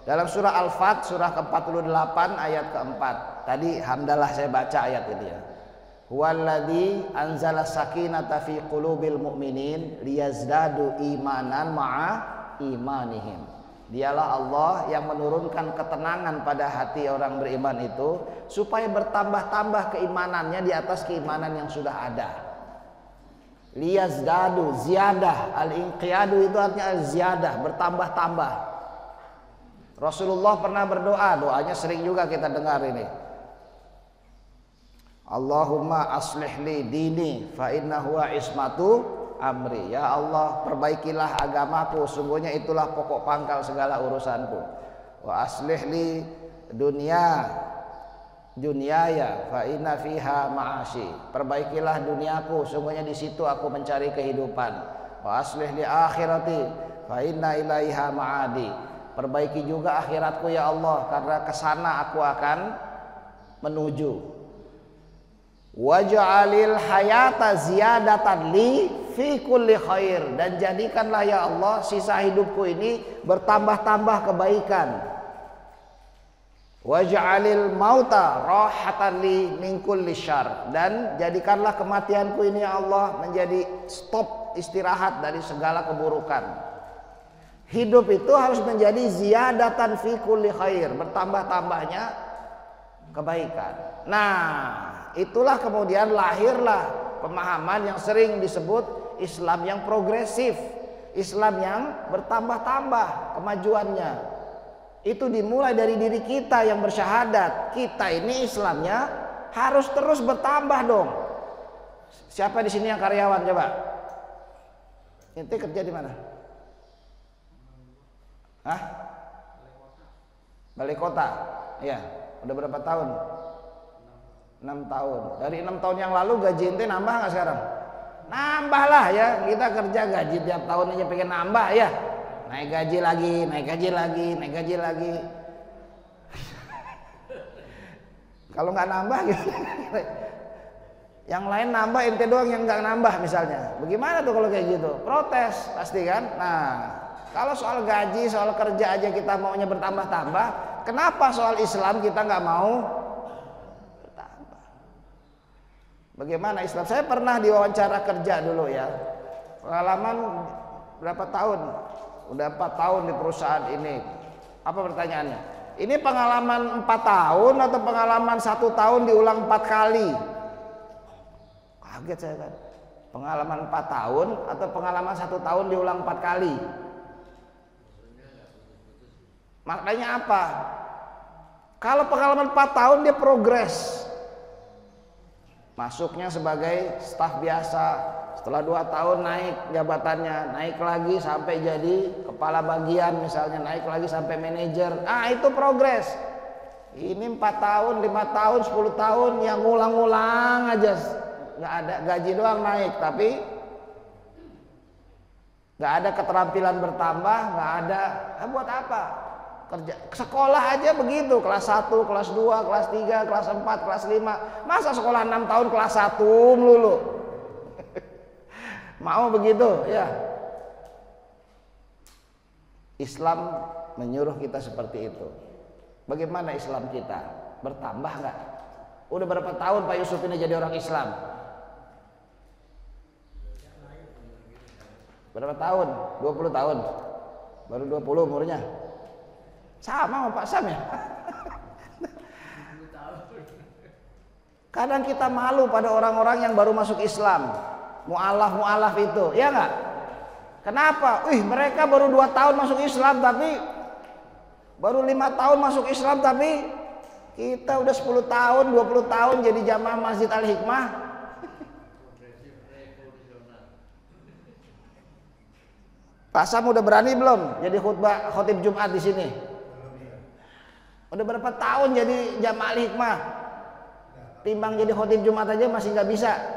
dalam surah Al-Fat surah ke-48 ayat ke-4. Tadi hamdalah saya baca ayat itu ya. Huwallazi anzala sakinata fi qulubil mu'minin liyazdadu imanan ma'a imanihim. Dialah Allah yang menurunkan ketenangan pada hati orang beriman itu supaya bertambah-tambah keimanannya di atas keimanan yang sudah ada. Liyazdadu, ziyadah. Al-inqiyadu itu artinya ziyadah, bertambah-tambah. Rasulullah pernah berdoa, doanya sering juga kita dengar ini. Allahumma aslih li dini fa inna huwa ismatu amri. Ya Allah, perbaikilah agamaku, sungguhnya itulah pokok pangkal segala urusanku. Wa aslih li dunyaya fa inna fiha ma'ashi. Perbaikilah duniaku, sungguhnya di situ aku mencari kehidupan. Wa aslih li akhirati fa inna ilaiha ma'adi. Perbaiki juga akhiratku ya Allah, karena kesana aku akan menuju. Waj'alil hayata ziyadatan li fi kulli khair, dan jadikanlah ya Allah sisa hidupku ini bertambah-tambah kebaikan. Waj'alil mauta rahatan li min kulli syarr, dan jadikanlah kematianku ini ya Allah menjadi stop, istirahat dari segala keburukan. Hidup itu harus menjadi ziyadatan fi kulli khair, bertambah-tambahnya kebaikan. Nah, itulah kemudian lahirlah pemahaman yang sering disebut Islam yang progresif, Islam yang bertambah-tambah kemajuannya. Itu dimulai dari diri kita yang bersyahadat, kita ini Islamnya harus terus bertambah dong. Siapa di sini yang karyawan coba? Ente kerja di mana? Hah? Balai kota. Ya, udah berapa tahun? 6 tahun. Dari 6 tahun yang lalu gaji ente nambah nggak sekarang? Nambah lah ya. Kita kerja gaji tiap tahun aja pengen nambah ya. Naik gaji lagi, naik gaji lagi, naik gaji lagi. Kalau nggak nambah gitu. Yang lain nambah, ente doang yang nggak nambah misalnya. Bagaimana tuh kalau kayak gitu? Protes pasti kan. Nah, kalau soal gaji, soal kerja aja kita maunya bertambah-tambah, kenapa soal Islam kita nggak mau bertambah? Bagaimana Islam? Saya pernah diwawancara kerja dulu ya. Pengalaman berapa tahun? Udah 4 tahun di perusahaan ini. Apa pertanyaannya? Ini pengalaman 4 tahun atau pengalaman 1 tahun diulang 4 kali? Kaget saya kan. Pengalaman 4 tahun atau pengalaman 1 tahun diulang 4 kali? Maknanya apa? Kalau pengalaman 4 tahun dia progres. Masuknya sebagai staf biasa. Setelah 2 tahun naik jabatannya, naik lagi sampai jadi kepala bagian misalnya, naik lagi sampai manajer. Ah, itu progres. Ini 4 tahun, 5 tahun, 10 tahun yang ngulang-ngulang aja. Nggak ada gaji doang naik, tapi nggak ada keterampilan bertambah, nggak ada. Buat apa? Kerja sekolah aja begitu, kelas 1, kelas 2, kelas 3, kelas 4, kelas 5. Masa sekolah 6 tahun kelas 1 melulu? Mau begitu ya? Islam menyuruh kita seperti itu. Bagaimana Islam kita? Bertambah nggak? Udah berapa tahun Pak Yusuf ini jadi orang Islam? Berapa tahun? 20 tahun. Baru 20 umurnya. Sama sama Pak Sam ya. Kadang kita malu pada orang-orang yang baru masuk Islam. Mu'alaf itu, ya nggak? Kenapa? Mereka baru 2 tahun masuk Islam tapi baru 5 tahun masuk Islam tapi kita udah 10 tahun, 20 tahun jadi jamaah Masjid Al-Hikmah. Pak Sam udah berani belum jadi khotib Jumat di sini? Udah berapa tahun jadi jamaah Al-Hikmah? Timbang jadi khotib Jumat aja masih nggak bisa.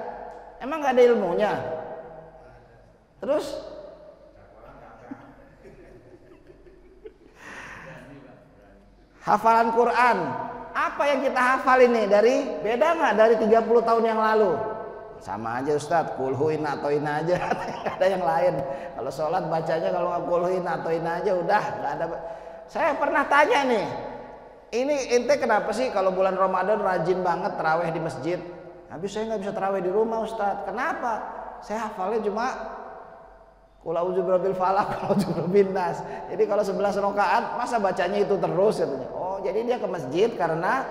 Emang nggak ada ilmunya? Terus? Hafalan Quran. Apa yang kita hafal ini beda nggak dari 30 tahun yang lalu? Sama aja Ustadz, kulhuin atau ina aja. Ada yang lain. Kalau sholat bacanya kalau nggak kulhuin atau ina aja udah nggak ada. Saya pernah tanya nih, ini ente kenapa sih kalau bulan Ramadan rajin banget taraweh di masjid? Habis saya nggak bisa taraweh di rumah Ustadz. Kenapa? Saya hafalnya cuma Qul a'udzu birabbil falaq, qul a'udzu birabbin nas. Jadi kalau 11 rakaat masa bacanya itu terus katanya. Oh, jadi dia ke masjid karena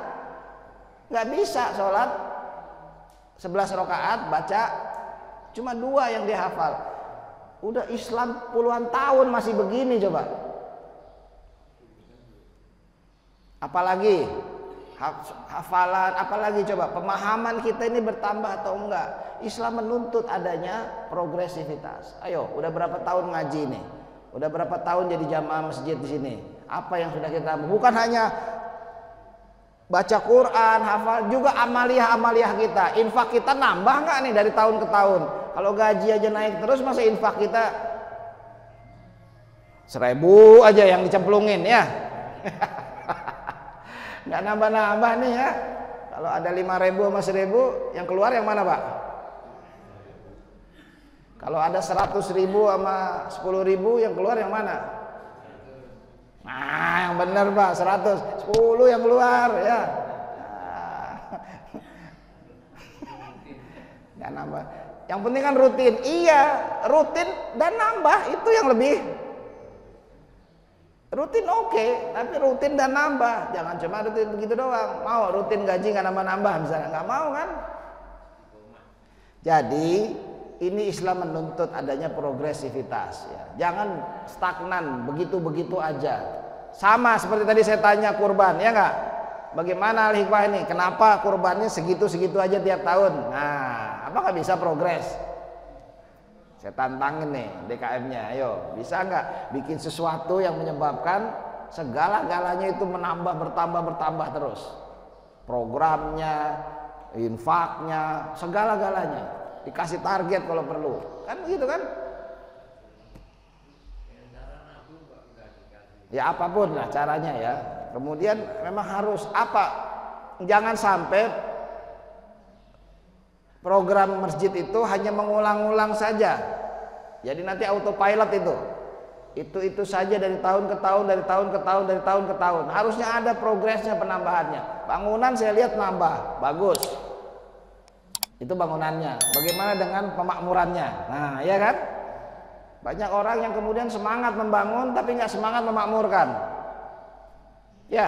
nggak bisa sholat 11 rakaat baca cuma 2 yang dia hafal. Udah Islam puluhan tahun masih begini coba. Apalagi hafalan, apalagi coba pemahaman kita ini bertambah atau enggak? Islam menuntut adanya progresivitas. Ayo, udah berapa tahun ngaji nih? Udah berapa tahun jadi jamaah masjid di sini? Apa yang sudah kita bukan hanya baca Quran, hafal, juga amaliyah kita. Infak kita nambah nggak nih dari tahun ke tahun? Kalau gaji aja naik terus, masa infak kita 1.000 aja yang dicemplungin ya? Nggak nambah-nambah nih ya. Kalau ada 5.000 sama 1.000, yang keluar yang mana Pak? Kalau ada 100.000 sama 10.000, yang keluar yang mana? Nah, yang benar Pak, 100, 10 yang keluar ya. Nggak nambah. Yang penting kan rutin. Iya, rutin dan nambah itu yang lebih Rutin oke, tapi rutin dan nambah. Jangan cuma rutin begitu doang. Mau rutin gaji nggak nambah-nambah misalnya, nggak mau kan? Jadi ini Islam menuntut adanya progresivitas. Ya. Jangan stagnan begitu-begitu aja. Sama seperti tadi saya tanya kurban, ya nggak? Bagaimana al-hikmah ini? Kenapa kurbannya segitu-segitu aja tiap tahun? Nah, apakah bisa progres? Saya tantangin nih DKM-nya, ayo bisa nggak bikin sesuatu yang menyebabkan segala-galanya itu bertambah terus, programnya, infaknya, segala-galanya dikasih target kalau perlu, kan begitu kan? Ya apapun lah caranya ya. Kemudian memang harus apa? Jangan sampai program masjid itu hanya mengulang-ulang saja. Jadi nanti autopilot itu saja dari tahun ke tahun, dari tahun ke tahun, dari tahun ke tahun. Harusnya ada progresnya, penambahannya. Bangunan saya lihat nambah, bagus. Itu bangunannya. Bagaimana dengan pemakmurannya? Nah, ya kan? Banyak orang yang kemudian semangat membangun tapi nggak semangat memakmurkan. Ya.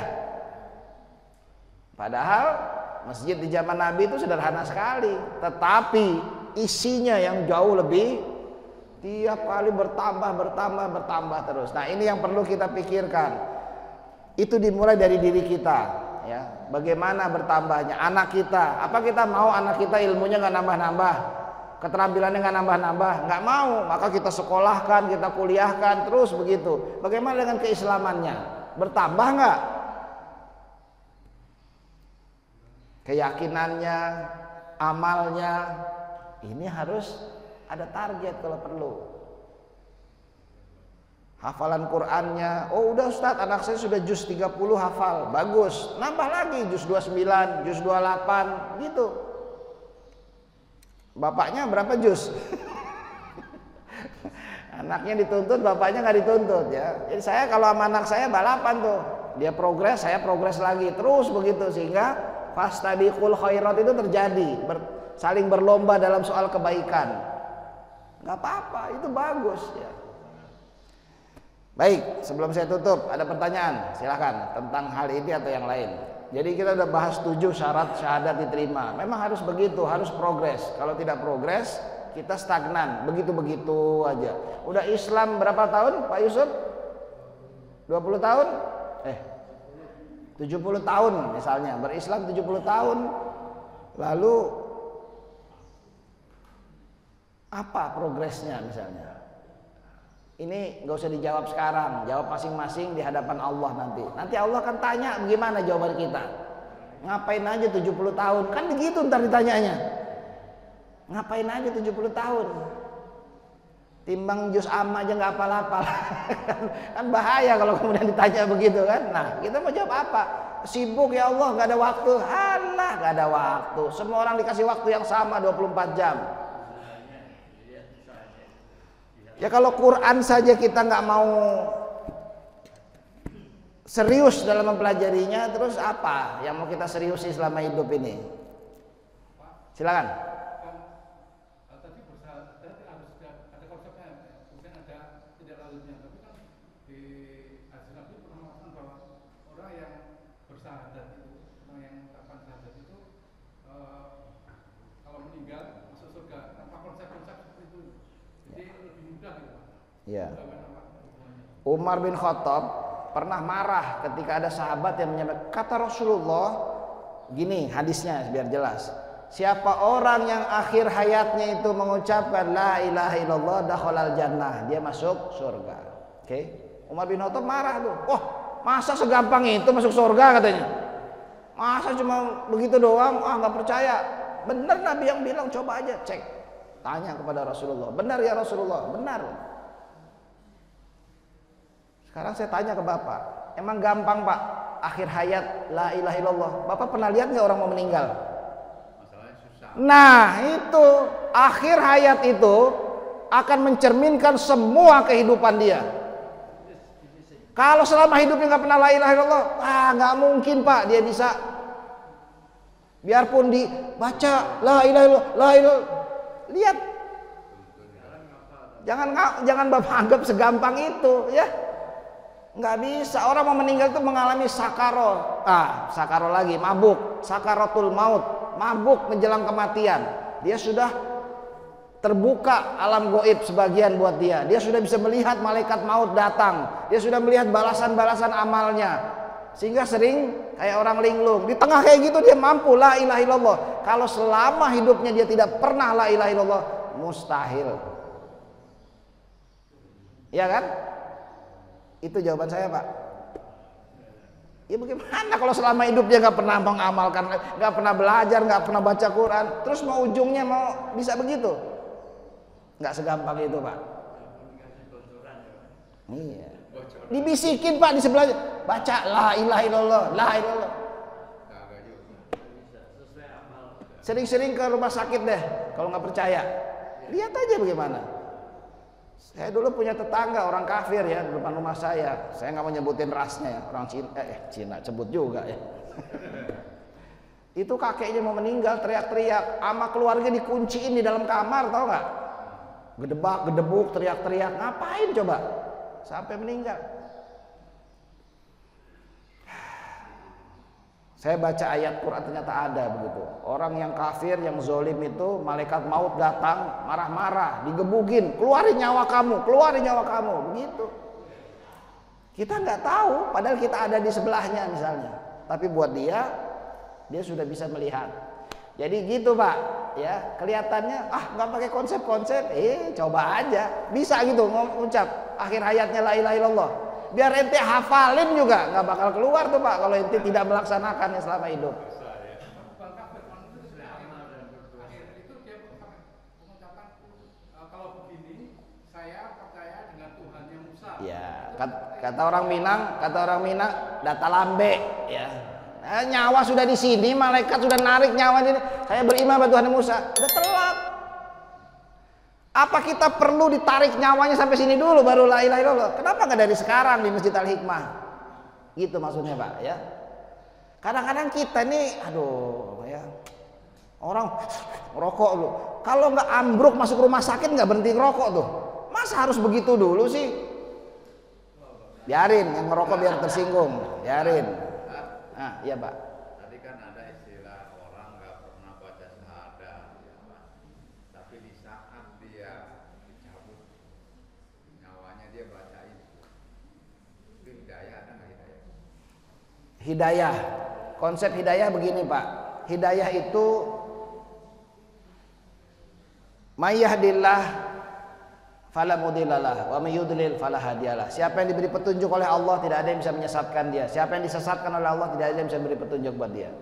Padahal masjid di zaman Nabi itu sederhana sekali, tetapi isinya yang jauh lebih, tiap kali bertambah terus. Nah, ini yang perlu kita pikirkan. Itu dimulai dari diri kita, ya. Bagaimana bertambahnya anak kita? Apa kita mau anak kita ilmunya nggak nambah-nambah, keterampilannya nggak nambah-nambah? Nggak mau, maka kita sekolahkan, kita kuliahkan terus begitu. Bagaimana dengan keislamannya? Bertambah nggak? Keyakinannya, amalnya, ini harus ada target kalau perlu. Hafalan Qur'annya, oh udah Ustaz, anak saya sudah juz 30 hafal, bagus, nambah lagi juz 29, juz 28 gitu. Bapaknya berapa juz? Anaknya dituntut, bapaknya nggak dituntut ya. Jadi saya kalau sama anak saya balapan tuh, dia progres, saya progres lagi, terus begitu sehingga fastabiqul khairat itu terjadi, saling berlomba dalam soal kebaikan. Nggak apa-apa, itu bagus ya. Baik, sebelum saya tutup ada pertanyaan, silakan tentang hal ini atau yang lain. Jadi kita udah bahas 7 syarat syahadat diterima. Memang harus begitu, harus progres. Kalau tidak progres, kita stagnan, begitu-begitu aja. Udah Islam berapa tahun Pak Yusuf? 20 tahun? 70 tahun misalnya, berislam 70 tahun. Lalu apa progresnya misalnya? Ini nggak usah dijawab sekarang, jawab masing-masing di hadapan Allah nanti. Nanti Allah akan tanya bagaimana jawaban kita. Ngapain aja 70 tahun? Kan begitu ntar ditanyanya. Ngapain aja 70 tahun? Timbang juz amma aja nggak hafal-hafal. Kan bahaya kalau kemudian ditanya begitu kan. Nah, kita mau jawab apa? Sibuk ya Allah, nggak ada waktu. Halah, nggak ada waktu. Semua orang dikasih waktu yang sama 24 jam. Ya kalau Quran saja kita nggak mau serius dalam mempelajarinya, terus apa yang mau kita seriusi selama hidup ini? Silakan. Tadi bersahadat harus ada konsepnya, kemudian ada tidak lanjutnya. Tapi kan di hadis Nabi pernah mengatakan bahwa orang yang bersahadat itu, orang yang mengucapkan syahadat itu, kalau meninggal masuk surga tanpa konsep-konsep seperti itu. Jadi lebih mudah gitu. Ya. Umar bin Khattab pernah marah ketika ada sahabat yang menyampaikan, kata Rasulullah gini, hadisnya biar jelas. Siapa orang yang akhir hayatnya itu mengucapkan la ilaha illallah dakhalal jannah, dia masuk surga. Oke. Umar bin Khattab marah tuh. Wah, masa segampang itu masuk surga katanya? Masa cuma begitu doang? Ah, nggak percaya. Benar Nabi yang bilang, coba aja cek. Tanya kepada Rasulullah, benar ya Rasulullah? Benar. Sekarang saya tanya ke Bapak, emang gampang Pak akhir hayat la ilaha illallah? Bapak pernah lihat nggak orang mau meninggal? Masalahnya susah. Nah itu akhir hayat itu akan mencerminkan semua kehidupan dia. Kalau selama hidupnya nggak pernah la ilaha illallah, nggak mungkin Pak dia bisa. Biarpun dibaca la ilaha illallah, la ilaha, lihat. Jangan Bapak anggap segampang itu ya. Nggak bisa. Orang mau meninggal itu mengalami sakaro. Sakaro lagi, mabuk. Sakaratul maut, mabuk menjelang kematian. Dia sudah terbuka alam goib sebagian buat dia. Dia sudah bisa melihat malaikat maut datang. Dia sudah melihat balasan-balasan amalnya. Sehingga sering kayak orang linglung. Di tengah kayak gitu dia mampu la ilaha illallah. Kalau selama hidupnya dia tidak pernah la ilaha illallah, mustahil. Ya kan? Itu jawaban saya, Pak. Ya bagaimana kalau selama hidup dia nggak pernah mengamalkan, nggak pernah belajar, nggak pernah baca Quran, terus mau ujungnya mau bisa begitu? Nggak segampang itu, Pak. Iya. Dibisikin, Pak, di sebelahnya, baca la ilaha illallah, la ilaha illallah. Sering-sering ke rumah sakit deh, kalau nggak percaya. Lihat aja bagaimana. Saya dulu punya tetangga orang kafir ya di depan rumah saya. Saya nggak mau nyebutin rasnya ya, orang Cina sebut juga ya. Itu kakeknya mau meninggal teriak-teriak, sama keluarga dikunciin di dalam kamar, tahu nggak? Gedebak, gedebuk, teriak-teriak, ngapain coba? Sampai meninggal. Saya baca ayat Quran ternyata ada begitu. Orang yang kafir, yang zolim itu malaikat maut datang marah-marah, digebukin, keluarin nyawa kamu, keluarin nyawa kamu, begitu. Kita nggak tahu, padahal kita ada di sebelahnya misalnya. Tapi buat dia sudah bisa melihat. Jadi gitu, Pak, ya kelihatannya nggak pakai konsep-konsep, coba aja, bisa gitu ngucap akhir hayatnya la ilaha illallah. Biar ente hafalin juga nggak bakal keluar tuh, Pak, kalau ente tidak melaksanakannya selama hidup. Itu dia mengucapkan kalau begini saya percaya dengan Tuhannya Musa. Ya, kata orang Minang, data lambe, ya. Nyawa sudah di sini, malaikat sudah narik nyawa ini. Saya beriman pada Tuhan Musa, udah telat. Apa kita perlu ditarik nyawanya sampai sini dulu baru la ilaha illallah? Kenapa nggak dari sekarang di Masjid Al-Hikmah? Gitu maksudnya, Pak, ya. Kadang-kadang kita nih, ya. Orang rokok lu. Kalau nggak ambruk masuk rumah sakit nggak berhenti ngerokok tuh. Masa harus begitu dulu sih? Biarin yang ngerokok biar tersinggung, biarin. Iya, Pak. Tadi kan ada istilah orang nggak pernah baca syahadah, ya, Pak. Tapi di saat dia dicabut nyawanya dia bacain. Itu hidayah ada nggak hidayah? Hidayah, konsep hidayah begini, Pak. Hidayah itu may yahdillah fala mudhillalah wa may yudlil fala hadiyalah. Siapa yang diberi petunjuk oleh Allah tidak ada yang bisa menyesatkan dia. Siapa yang disesatkan oleh Allah tidak ada yang bisa memberi petunjuk buat dia.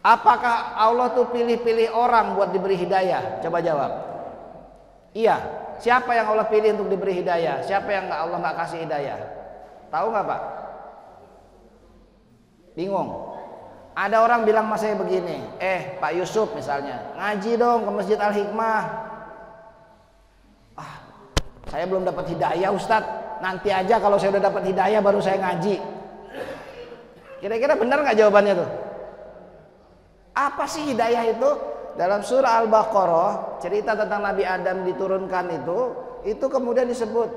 Apakah Allah tuh pilih-pilih orang buat diberi hidayah? Coba jawab. Iya. Siapa yang Allah pilih untuk diberi hidayah? Siapa yang Allah nggak kasih hidayah? Tahu nggak, Pak? Bingung. Ada orang bilang sama saya begini, Pak Yusuf misalnya, ngaji dong ke Masjid Al-Hikmah. Saya belum dapat hidayah, Ustadz. Nanti aja kalau saya udah dapat hidayah baru saya ngaji. Kira-kira benar nggak jawabannya tuh? Apa sih hidayah itu? Dalam surah Al-Baqarah cerita tentang Nabi Adam diturunkan itu kemudian disebut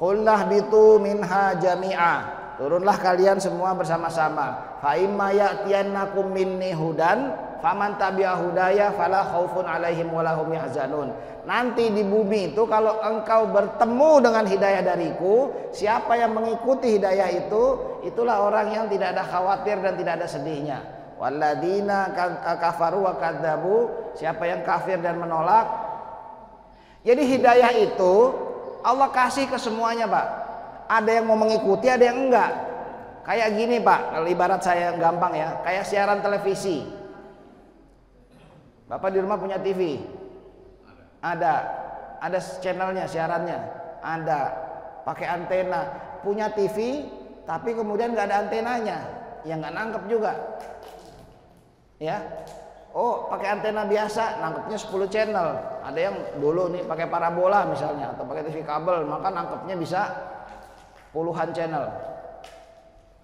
qullah bitu minha jami'a. Turunlah kalian semua bersama-sama. Fa imma ya'tiyannakum minni hudan faman tabi'a hudaya fala khaufun 'alaihim wa lahum yahzanun. Nanti di bumi itu kalau engkau bertemu dengan hidayah dariku, siapa yang mengikuti hidayah itu, itulah orang yang tidak ada khawatir dan tidak ada sedihnya. Walladzina kafaru wa kadzabu, siapa yang kafir dan menolak. Jadi hidayah itu Allah kasih ke semuanya, Pak. Ada yang mau mengikuti, ada yang enggak. Kayak gini, Pak, kalau ibarat saya gampang ya, kayak siaran televisi. Bapak di rumah punya TV? Ada channelnya, siarannya ada, pakai antena. Punya TV tapi kemudian nggak ada antenanya, yang nggak nangkep juga, ya. Pakai antena biasa, nangkepnya 10 channel. Ada yang dulu nih pakai parabola misalnya, atau pakai TV kabel, maka nangkepnya bisa puluhan channel.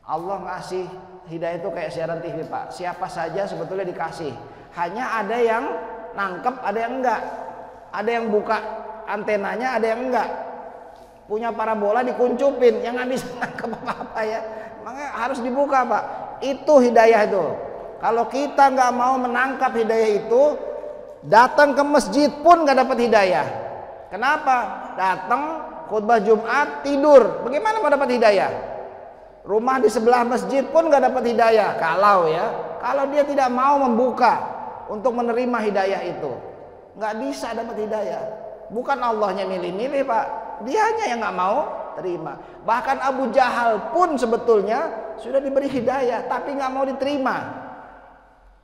Allah ngasih hidayah itu kayak siaran TV, Pak. Siapa saja sebetulnya dikasih. Hanya ada yang nangkep, ada yang enggak. Ada yang buka antenanya, ada yang enggak. punya parabola dikuncupin, yang nggak bisa nangkep apa-apa ya. Makanya harus dibuka Pak. Itu hidayah itu. Kalau kita nggak mau menangkap hidayah itu, datang ke masjid pun nggak dapat hidayah. Kenapa? Datang khutbah Jumat tidur, bagaimana mau dapat hidayah? Rumah di sebelah masjid pun nggak dapat hidayah. Kalau dia tidak mau membuka untuk menerima hidayah itu, nggak bisa dapat hidayah. Bukan Allahnya milih-milih Pak, dianya yang nggak mau terima. Bahkan Abu Jahal pun sebetulnya sudah diberi hidayah, tapi nggak mau diterima.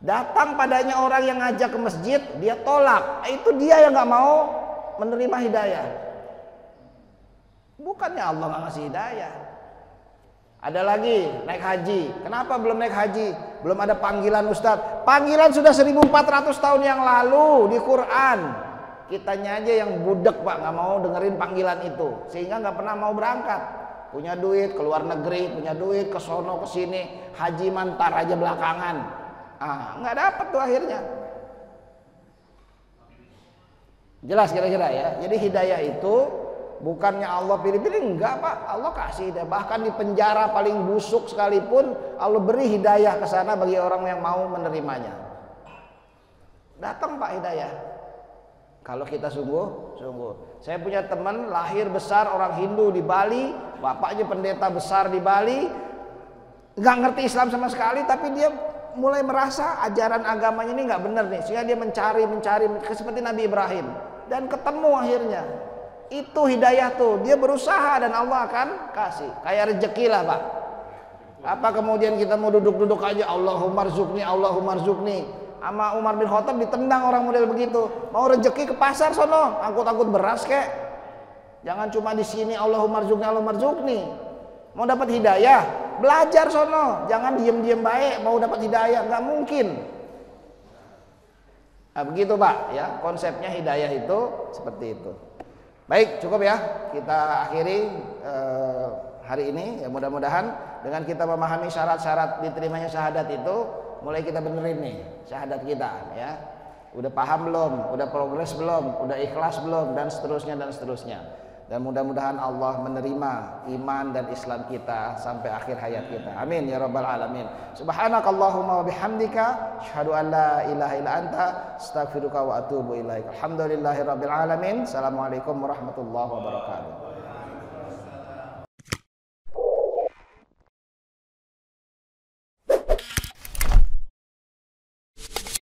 Datang padanya orang yang ngajak ke masjid, dia tolak. Itu dia yang nggak mau menerima hidayah. Bukannya Allah nggak ngasih hidayah. Ada lagi naik haji. Kenapa belum naik haji? Belum ada panggilan Ustadz. Panggilan sudah 1400 tahun yang lalu di Quran. Kitanya aja yang budek Pak, nggak mau dengerin panggilan itu, sehingga nggak pernah mau berangkat. Punya duit ke luar negeri, punya duit ke sono ke sini, haji mantar aja belakangan. Nggak dapat tuh akhirnya. Jelas kira-kira ya. Jadi hidayah itu bukannya Allah pilih-pilih, enggak Pak. Allah kasih hidayah. Bahkan di penjara paling busuk sekalipun Allah beri hidayah ke sana bagi orang yang mau menerimanya. Datang Pak hidayah. Kalau kita sungguh. Saya punya teman lahir besar orang Hindu di Bali, bapaknya pendeta besar di Bali, nggak ngerti Islam sama sekali, tapi dia mulai merasa ajaran agamanya ini nggak benar nih, sehingga dia mencari seperti Nabi Ibrahim dan ketemu akhirnya. Itu hidayah tuh, dia berusaha dan Allah akan kasih. Kayak rezeki lah Pak. Apa kemudian kita mau duduk-duduk aja Allahumma rzuqni. Sama Umar bin Khattab ditendang orang model begitu. Mau rezeki ke pasar sono, angkut-angkut beras kek. Jangan cuma di sini Allahumma rzuqni. Mau dapat hidayah, belajar sono. Jangan diem-diem baik mau dapat hidayah, nggak mungkin. Nah, begitu Pak ya, konsepnya hidayah itu seperti itu. Baik, cukup ya. Kita akhiri hari ini ya, mudah-mudahan dengan kita memahami syarat-syarat diterimanya syahadat itu, mulai kita benerin nih syahadat kita ya. Udah paham belum? Udah progres belum? Udah ikhlas belum? Dan seterusnya. Dan mudah-mudahan Allah menerima iman dan Islam kita sampai akhir hayat kita. Amin ya rabbal alamin. Subhanakallahumma wa bihamdika asyhadu an la ilaha illa anta astaghfiruka wa atubu ilaik. Alhamdulillahirabbil alamin. Assalamualaikum warahmatullahi wabarakatuh.